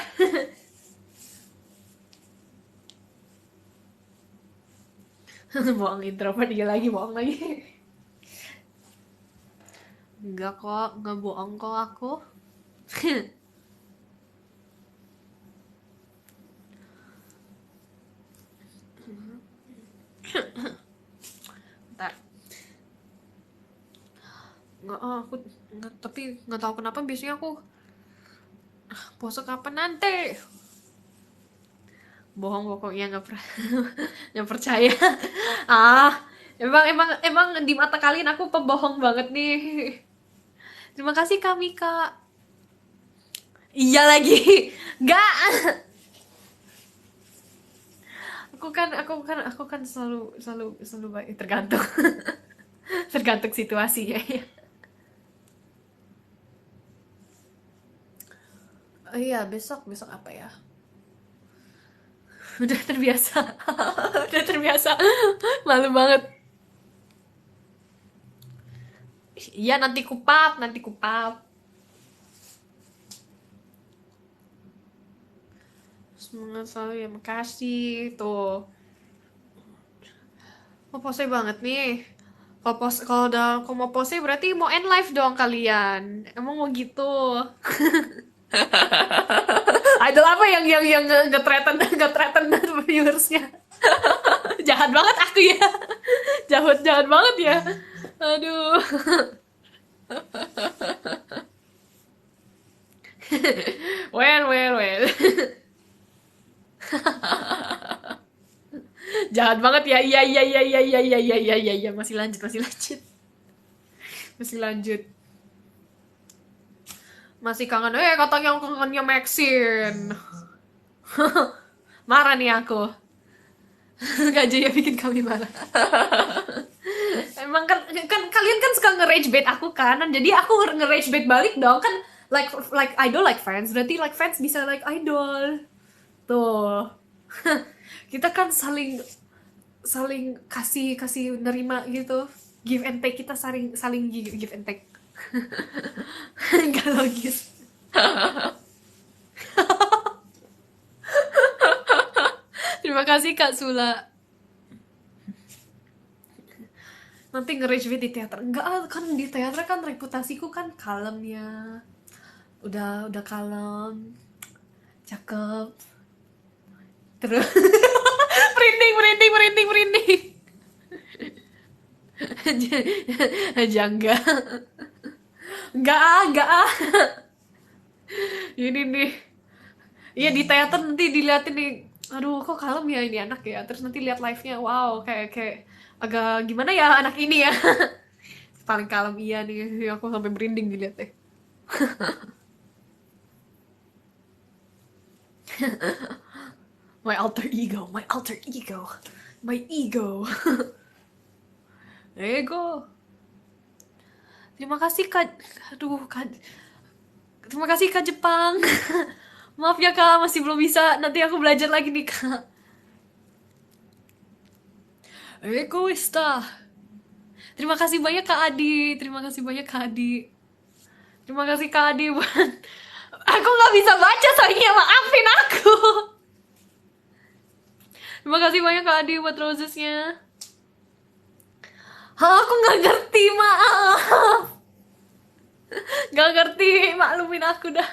Bohong introvert dia lagi, bohong lagi. Enggak kok, nggak bohong kok aku. Bentar. Nggak, aku nggak, tapi nggak tahu kenapa biasanya aku puasa kapan nanti. Bohong pokoknya nggak pernah. Nggak percaya. Ah, emang di mata kalian aku pembohong banget nih. Terima kasih kami kak. Iya lagi. Nggak. Aku kan selalu baik, tergantung. Tergantung situasinya ya. Oh iya, besok apa ya? Udah terbiasa. Udah terbiasa. Malu banget. Iya, nanti kupap. Semangat selalu ya, makasih. Tuh. Mau pose banget nih. Kalau mau pose berarti mau end live dong kalian. Emang mau gitu. Idol apa yang nge-threaten viewersnya. Jahat banget aku ya. Jahat banget ya. Aduh. Well. Jahat banget ya. Iya. Masih lanjut. Masih lanjut. Masih kangen. Katanya kangennya Maxine. Marah nih aku. Gak ya bikin kami marah. Emang kan kalian kan suka nge-rage bait aku kan, jadi aku nge-rage bait balik dong kan. Like idol like fans, berarti like fans bisa like idol. Tuh. Kita kan saling saling kasih kasih nerima gitu. Give and take, kita saling saling give and take. Gak logis. Terima kasih Kak Sula. Nanti nge-rage bait di teater. Enggak, kan di teater kan reputasiku kan kalem ya. Udah kalem. Cakep. Terus merinding. Jangga. Enggak ah. Ini nih. Iya di teater nanti diliatin nih. Aduh, kok kalem ya ini anak ya. Terus nanti lihat live-nya. Wow, kayak agak gimana ya anak ini ya. Paling kalem iya nih. Aku sampai merinding dilihat deh. My alter ego. Ego. Terima kasih Kak. Aduh, Kak. Terima kasih Kak Jepang. Maaf ya Kak, masih belum bisa. Nanti aku belajar lagi nih Kak. Egoista. Terima kasih banyak Kak Adi. Terima kasih Kak Adi buat... Aku nggak bisa baca soalnya, maafin aku. Terima kasih banyak Kak Adi buat rosesnya. Aku nggak ngerti, maaf. Nggak ngerti, maklumin aku dah.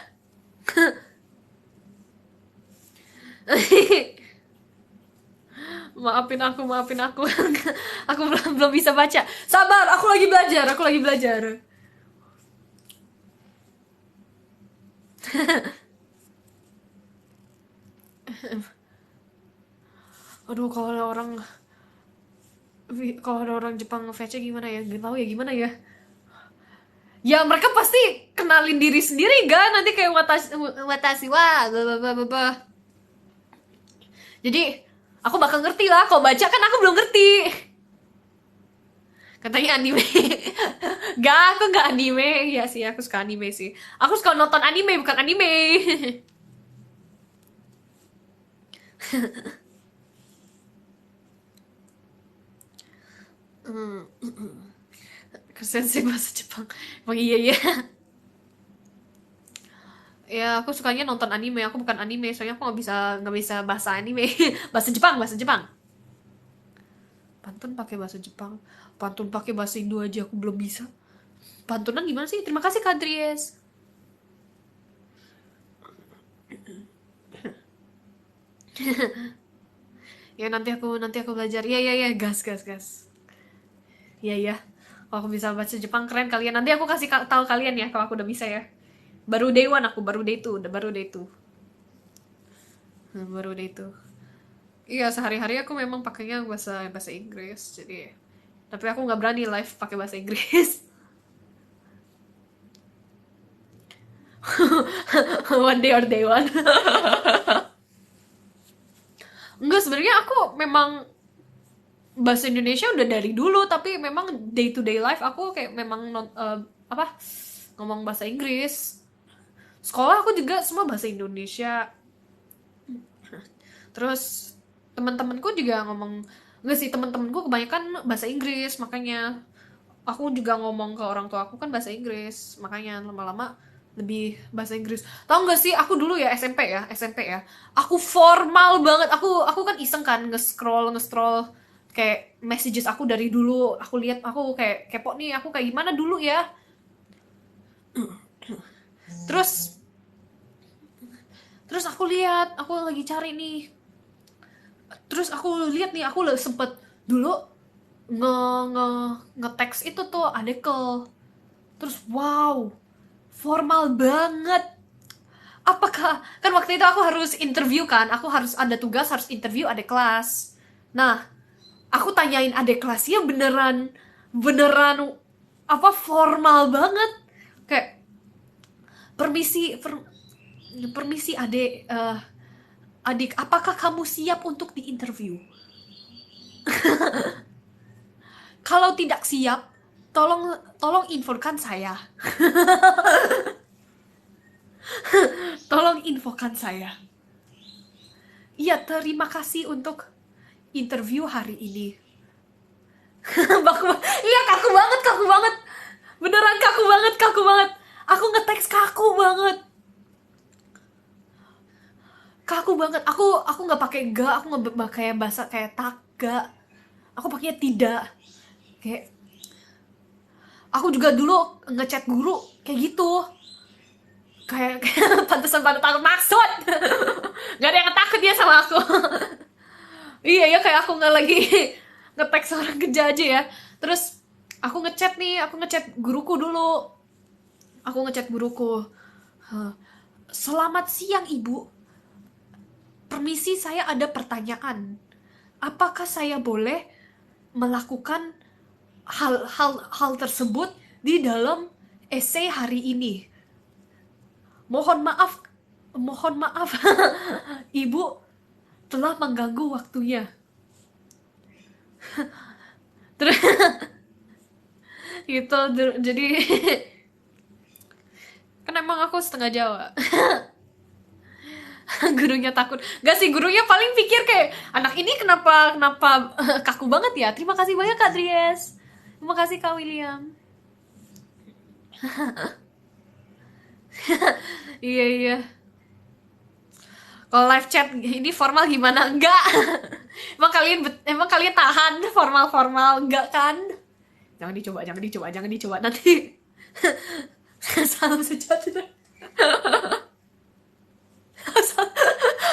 maafin aku. Aku belum bisa baca. Sabar, aku lagi belajar. Aduh, kalau ada orang Jepang nge-VC gimana ya? Gak tahu ya gimana ya. Ya mereka pasti kenalin diri sendiri kan, nanti kayak watashi wa blah, blah, blah, blah. Jadi aku bakal ngerti lah, kalau baca kan aku belum ngerti. Katanya anime. aku gak anime. Ya sih, aku suka anime sih. Aku suka nonton anime, bukan anime. Sensei bahasa Jepang. Emang iya ya. Ya aku sukanya nonton anime. Aku bukan anime, soalnya aku nggak bisa bahasa anime. bahasa Jepang. Pantun pakai bahasa Jepang. Pantun pakai bahasa Indo aja aku belum bisa. Pantunan gimana sih? Terima kasih Kadries. Ya nanti aku belajar. Ya, gas. Ya. Kalau aku bisa bahasa Jepang keren kalian. Nanti aku kasih tahu kalian ya kalau aku udah bisa ya. Baru day one aku, baru day two. Iya, sehari-hari aku memang pakainya bahasa Inggris. Jadi tapi aku nggak berani live pakai bahasa Inggris. one day or day one. Enggak, sebenarnya aku memang bahasa Indonesia udah dari dulu, tapi memang day to day life aku kayak memang ngomong bahasa Inggris. Sekolah aku juga semua bahasa Indonesia. Terus teman-temanku juga ngomong, enggak sih, teman-temanku kebanyakan bahasa Inggris, makanya aku juga ngomong ke orang tua aku kan bahasa Inggris, makanya lama-lama lebih bahasa Inggris. Tahu nggak sih, aku dulu ya SMP ya, aku formal banget. Aku kan iseng kan nge-scroll kayak messages aku dari dulu. Aku lihat, aku kayak kepo nih, aku kayak gimana dulu ya. Terus aku lihat, aku lagi cari nih. Terus aku lihat nih, aku sempet dulu nge-text itu tuh artikel. Terus wow, formal banget. Apakah kan waktu itu aku harus interview kan, aku harus ada tugas, harus interview adik kelas. Nah, aku tanyain adik kelasnya beneran apa formal banget, kayak permisi adik, adik, apakah kamu siap untuk diinterview? Kalau tidak siap, tolong infokan saya. Tolong infokan saya. Iya, terima kasih untuk interview hari ini. Iya, kaku banget. Beneran kaku banget. Aku nge-text kaku banget. Aku nggak pakai ga, aku nggak pakai bahasa kayak tak ga. Aku pakainya tidak. Kayak aku juga dulu ngechat guru kayak gitu. kayak pantesan pada takut maksud. Gak ada yang takut dia sama aku. Iya ya, kayak aku nggak lagi nge-tag seorang kerja aja ya. Terus aku ngechat guruku dulu. Aku ngechat guruku. "Huh, Selamat siang ibu, permisi saya ada pertanyaan. Apakah saya boleh melakukan hal tersebut di dalam essay hari ini? Mohon maaf, mohon maaf, ibu telah mengganggu waktunya." Terus gitu, jadi kan emang aku setengah Jawa. Gurunya takut. Gak sih, gurunya paling pikir kayak anak ini kenapa kenapa kaku banget ya. Terima kasih banyak Kak Dries. Terima kasih Kak William. Iya iya. Kalau live chat ini formal gimana? Enggak. Emang kalian tahan formal-formal enggak kan? Jangan dicoba, jangan dicoba, jangan dicoba nanti. Salam sejahtera.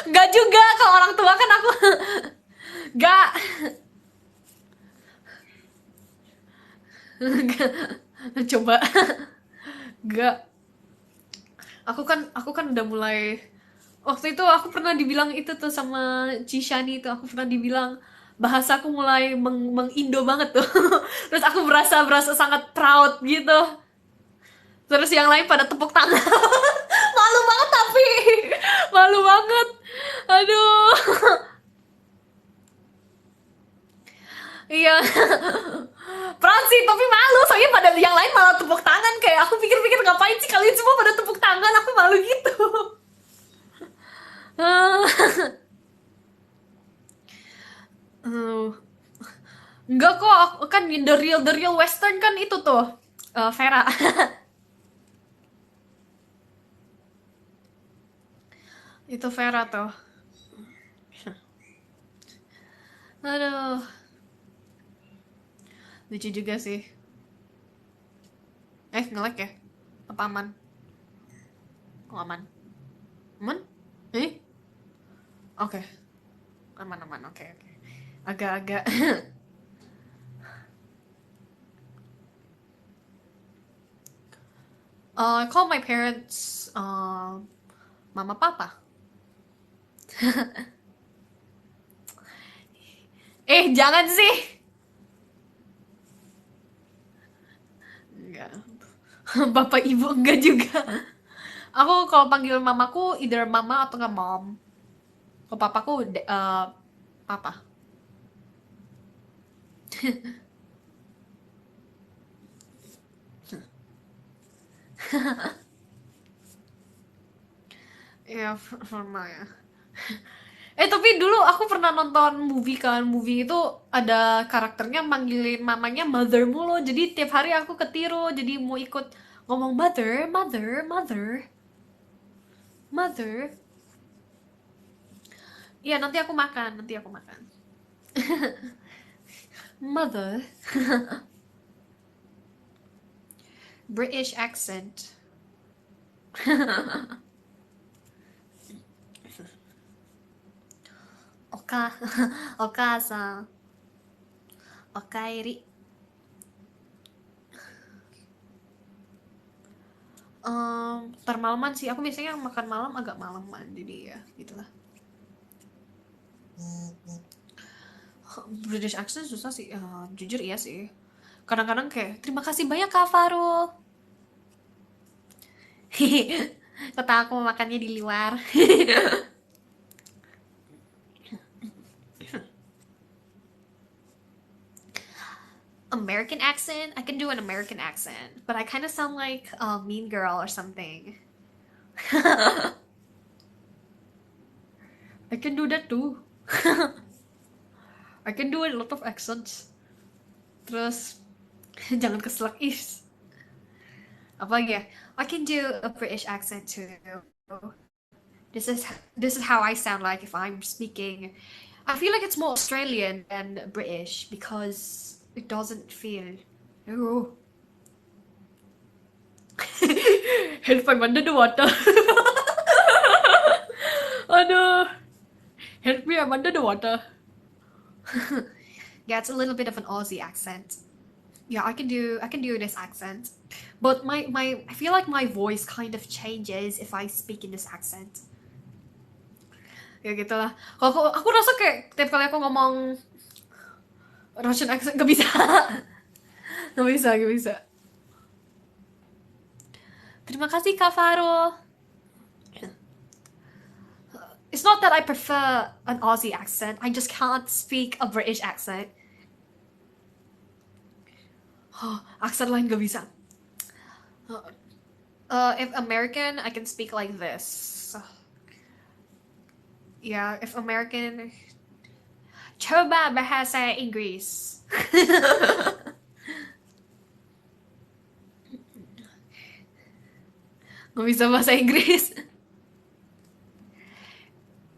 Enggak juga, kalau orang tua kan aku enggak. Coba. Enggak. Aku kan udah mulai waktu itu aku pernah dibilang itu tuh sama Cishani itu, aku pernah dibilang bahasaku mulai mengindo banget tuh. Terus aku berasa sangat proud gitu. Terus yang lain pada tepuk tangan. Malu banget tapi. Malu banget. Aduh. Iya. Proud sih, tapi malu. Soalnya pada yang lain malah tepuk tangan. Kayak aku pikir-pikir ngapain sih kalian semua pada tepuk tangan. Aku malu gitu. Eh, Enggak kok, kan the real western kan itu tuh. Vera. Itu Vera tuh. Aduh, lucu juga sih. Nge-lag ya? Apa aman? Kok aman? Aman? Eh? Oke. Aman, oke. Agak-agak. I call my parents, mama papa. Jangan sih. Enggak. Bapak ibu enggak juga. Aku kalau panggil mamaku either mama atau nggak mom. Kalau papaku papa. Ya, formal ya. Tapi dulu aku pernah nonton movie kan. Movie itu ada karakternya manggilin mamanya mother mulu. Jadi tiap hari aku ketiru. Jadi mau ikut ngomong mother, mother, mother, mother. Iya, nanti aku makan. Mother. British accent. Oka, Okasa, Okairi. Termalaman sih. Aku biasanya makan malam agak malaman, jadi ya gitulah. British accent susah sih. Jujur iya sih. Kadang-kadang kayak terima kasih banyak Kak Farul. Kata aku makannya di luar. American accent? I can do an American accent, but I kind of sound like a mean girl or something. I can do that too. I can do a lot of accents. Terus jangan keselak is. Apa lagi ya? I can do a British accent too. This is how I sound like if I'm speaking. I feel like it's more Australian than British because it doesn't feel. Oh. If I'm under the water. Aduh. Help me, I'm under the water. Yeah, it's a little bit of an Aussie accent. Yeah, I can do this accent. But my I feel like my voice kind of changes if I speak in this accent. Ya gitulah. Kalau aku rasa kayak tiap kali aku ngomong Russian accent gak bisa. Gak bisa. Terima kasih Kak Farul. It's not that I prefer an Aussie accent. I just can't speak a British accent. Accent lain gak bisa. If American, I can speak like this. Yeah, if American, coba bahasa Inggris. Gak bisa bahasa Inggris.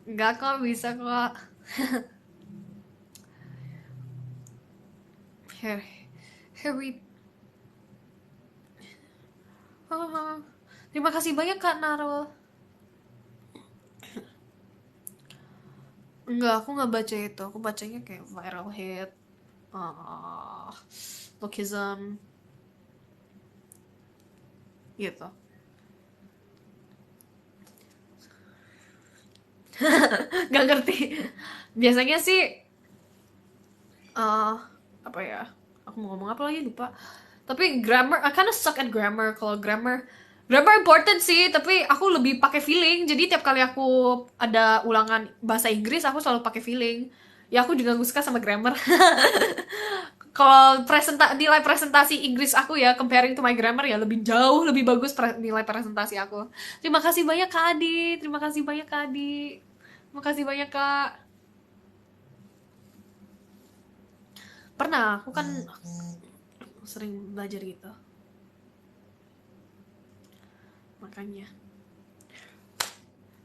Enggak kok, bisa kok. Here we. Terima kasih banyak Kak Narul. Enggak, aku nggak baca itu. Aku bacanya kayak viral hit, Lookism, gitu. Gak ngerti. Biasanya sih, apa ya? Aku mau ngomong apa lagi lupa. Tapi grammar, I kinda suck at grammar. Kalau grammar important sih, tapi aku lebih pakai feeling. Jadi tiap kali aku ada ulangan bahasa Inggris, aku selalu pakai feeling. Ya aku juga gak suka sama grammar. Kalau nilai presentasi Inggris aku ya, comparing to my grammar ya lebih jauh lebih bagus nilai presentasi aku. Terima kasih banyak Kak Adi. Terima kasih banyak Kak Adi. Terima kasih banyak Kak. Pernah, aku kan sering belajar gitu. Makanya.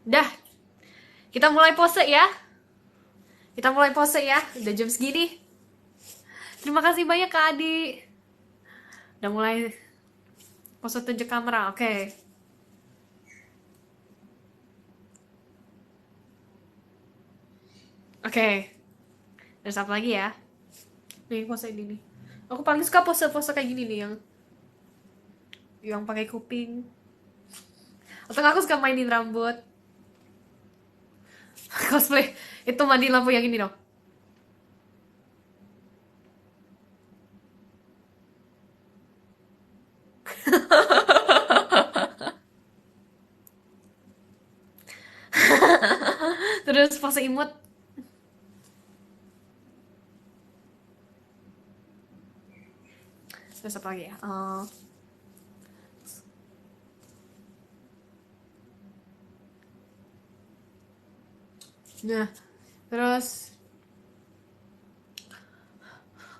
Dah. Kita mulai pose ya. Kita mulai pose ya. Udah jam segini. Terima kasih banyak Kak Adi. Udah mulai pose tunjuk kamera. Oke. Oke. Terus apa lagi ya? Nih pose ini nih. Aku paling suka pose-pose kayak gini nih yang pakai kuping. Atau aku suka mainin rambut. Cosplay. Itu mandi lampu yang ini dong. Terus pose imut. Terus apa lagi ya? Nah, terus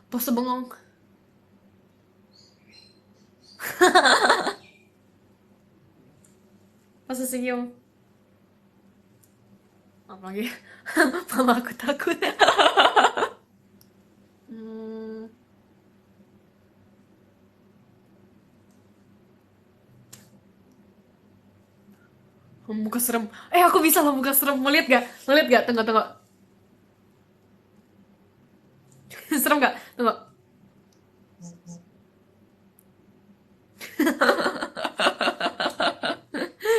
pose bengong. Pose senyum. Apa lagi? Mama aku takut. Muka serem. Aku bisa loh muka serem. Mau lihat gak? Mau lihat gak? Tunggu, tunggu. Serem gak? Tunggu.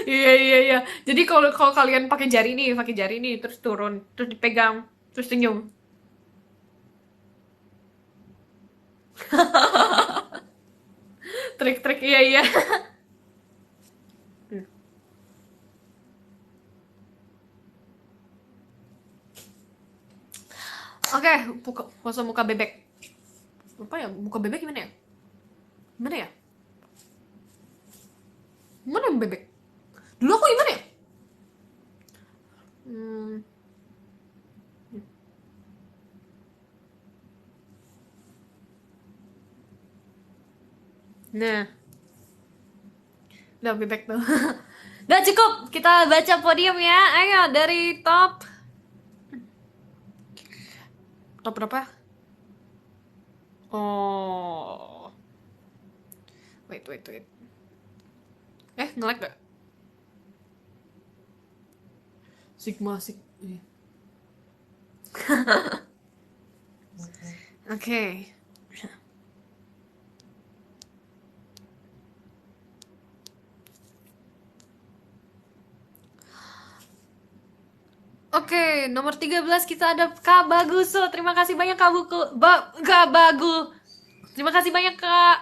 Iya, iya, iya. Jadi kalau kalau kalian pakai jari nih, terus turun, terus dipegang, terus senyum. Trik-trik, iya, iya. Oke, pose muka bebek. Apa ya? Muka bebek gimana ya? Gimana ya? Gimana yang bebek? Dulu aku gimana ya? Nah, udah bebek tuh. Udah cukup, kita baca podium ya. Ayo dari top. Top berapa? Oh. Wait. Nge-lag gak? Sigma. Oke. Oke, nomor 13 kita ada Kak Baguso. Terima kasih banyak Kak Kak Bagu. Terima kasih banyak Kak.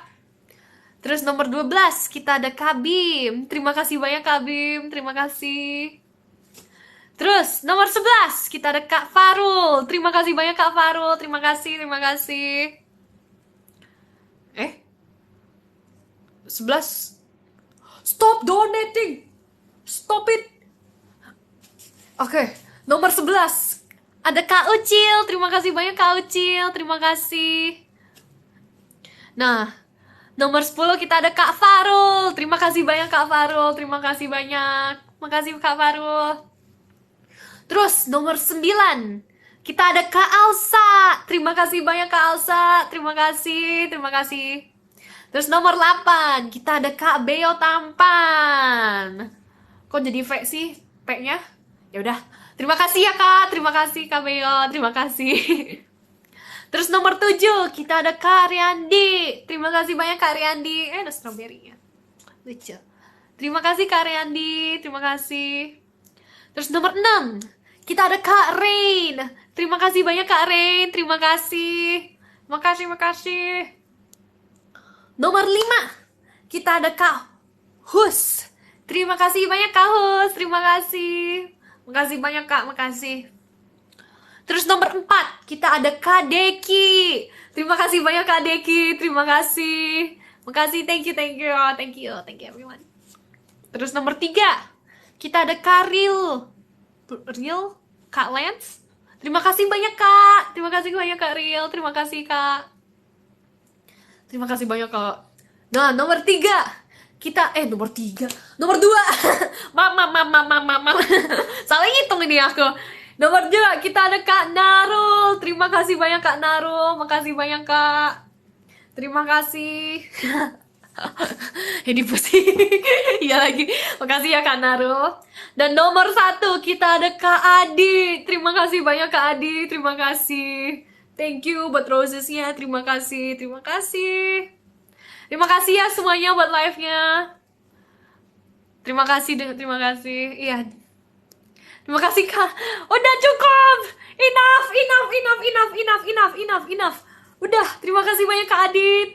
Terus nomor 12 kita ada Kak Bim. Terima kasih banyak Kak Bim. Terima kasih. Terus nomor 11 kita ada Kak Farul. Terima kasih banyak Kak Farul. Terima kasih, terima kasih. 11. Stop donating. Stop it. Oke, nomor 11 ada Kak Ucil. Terima kasih banyak Kak Ucil. Terima kasih. Nah, nomor 10 kita ada Kak Farul. Terima kasih banyak Kak Farul. Terima kasih banyak. Makasih Kak Farul. Terus nomor 9 kita ada Kak Alsa. Terima kasih banyak Kak Alsa. Terima kasih. Terima kasih. Terus nomor 8 kita ada Kak Beo Tampan. Kok jadi V sih P-nya? Ya udah. Terima kasih ya Kak. Terima kasih Kak Beo. Terima kasih. Terus nomor 7 kita ada Kak Riandi. Terima kasih banyak Kak Riandi. Ada strawberry-nya. Lucu. Terima kasih Kak Riandi. Terima kasih. Terus nomor 6 kita ada Kak Rain. Terima kasih banyak Kak Rain. Terima kasih. Makasih, makasih. Nomor 5 kita ada Kak Hus. Terima kasih banyak Kak Hus. Terima kasih. Makasih banyak Kak. Makasih. Terus nomor 4 kita ada Kak Deki. Terima kasih banyak Kak Deki. Terima kasih. Makasih. Thank you. Thank you. Thank you. Thank you everyone. Terus nomor 3 kita ada Kak Ril. Kak Lance. Terima kasih banyak Kak. Terima kasih banyak Kak Ril. Terima kasih Kak. Terima kasih banyak Kak. Nah, nomor 3 kita nomor 3. Nomor 2. Mama. Salah ngitung ini aku. Nomor 2 kita ada Kak Narul. Terima kasih banyak Kak Narul. Makasih banyak Kak. Terima kasih. Ini pusing. Iya lagi. Makasih ya Kak Narul. Dan nomor 1 kita ada Kak Adi. Terima kasih banyak Kak Adi. Terima kasih. Thank you buat rosesnya. Terima kasih. Terima kasih. Terima kasih ya semuanya buat live-nya. Terima kasih. Terima kasih. Iya. Terima kasih Kak. Udah cukup. Enough. Udah. Terima kasih banyak Kak Adit.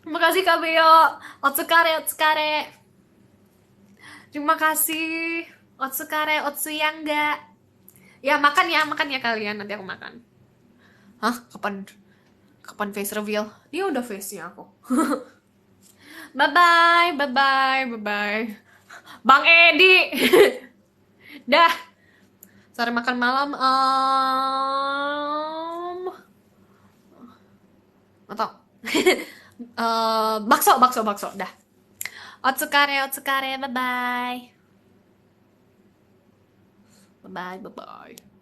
Terima kasih Kak Beo. Otsukare. Terima kasih. Otsukare, Otsuyangga. Ya makan ya kalian. Nanti aku makan. Hah? Kapan face reveal? Dia udah face-nya aku. Bye-bye. Bang Edi. Dah. Sore makan malam. Atau bakso. Dah. Otsukare. Bye-bye. Bye-bye.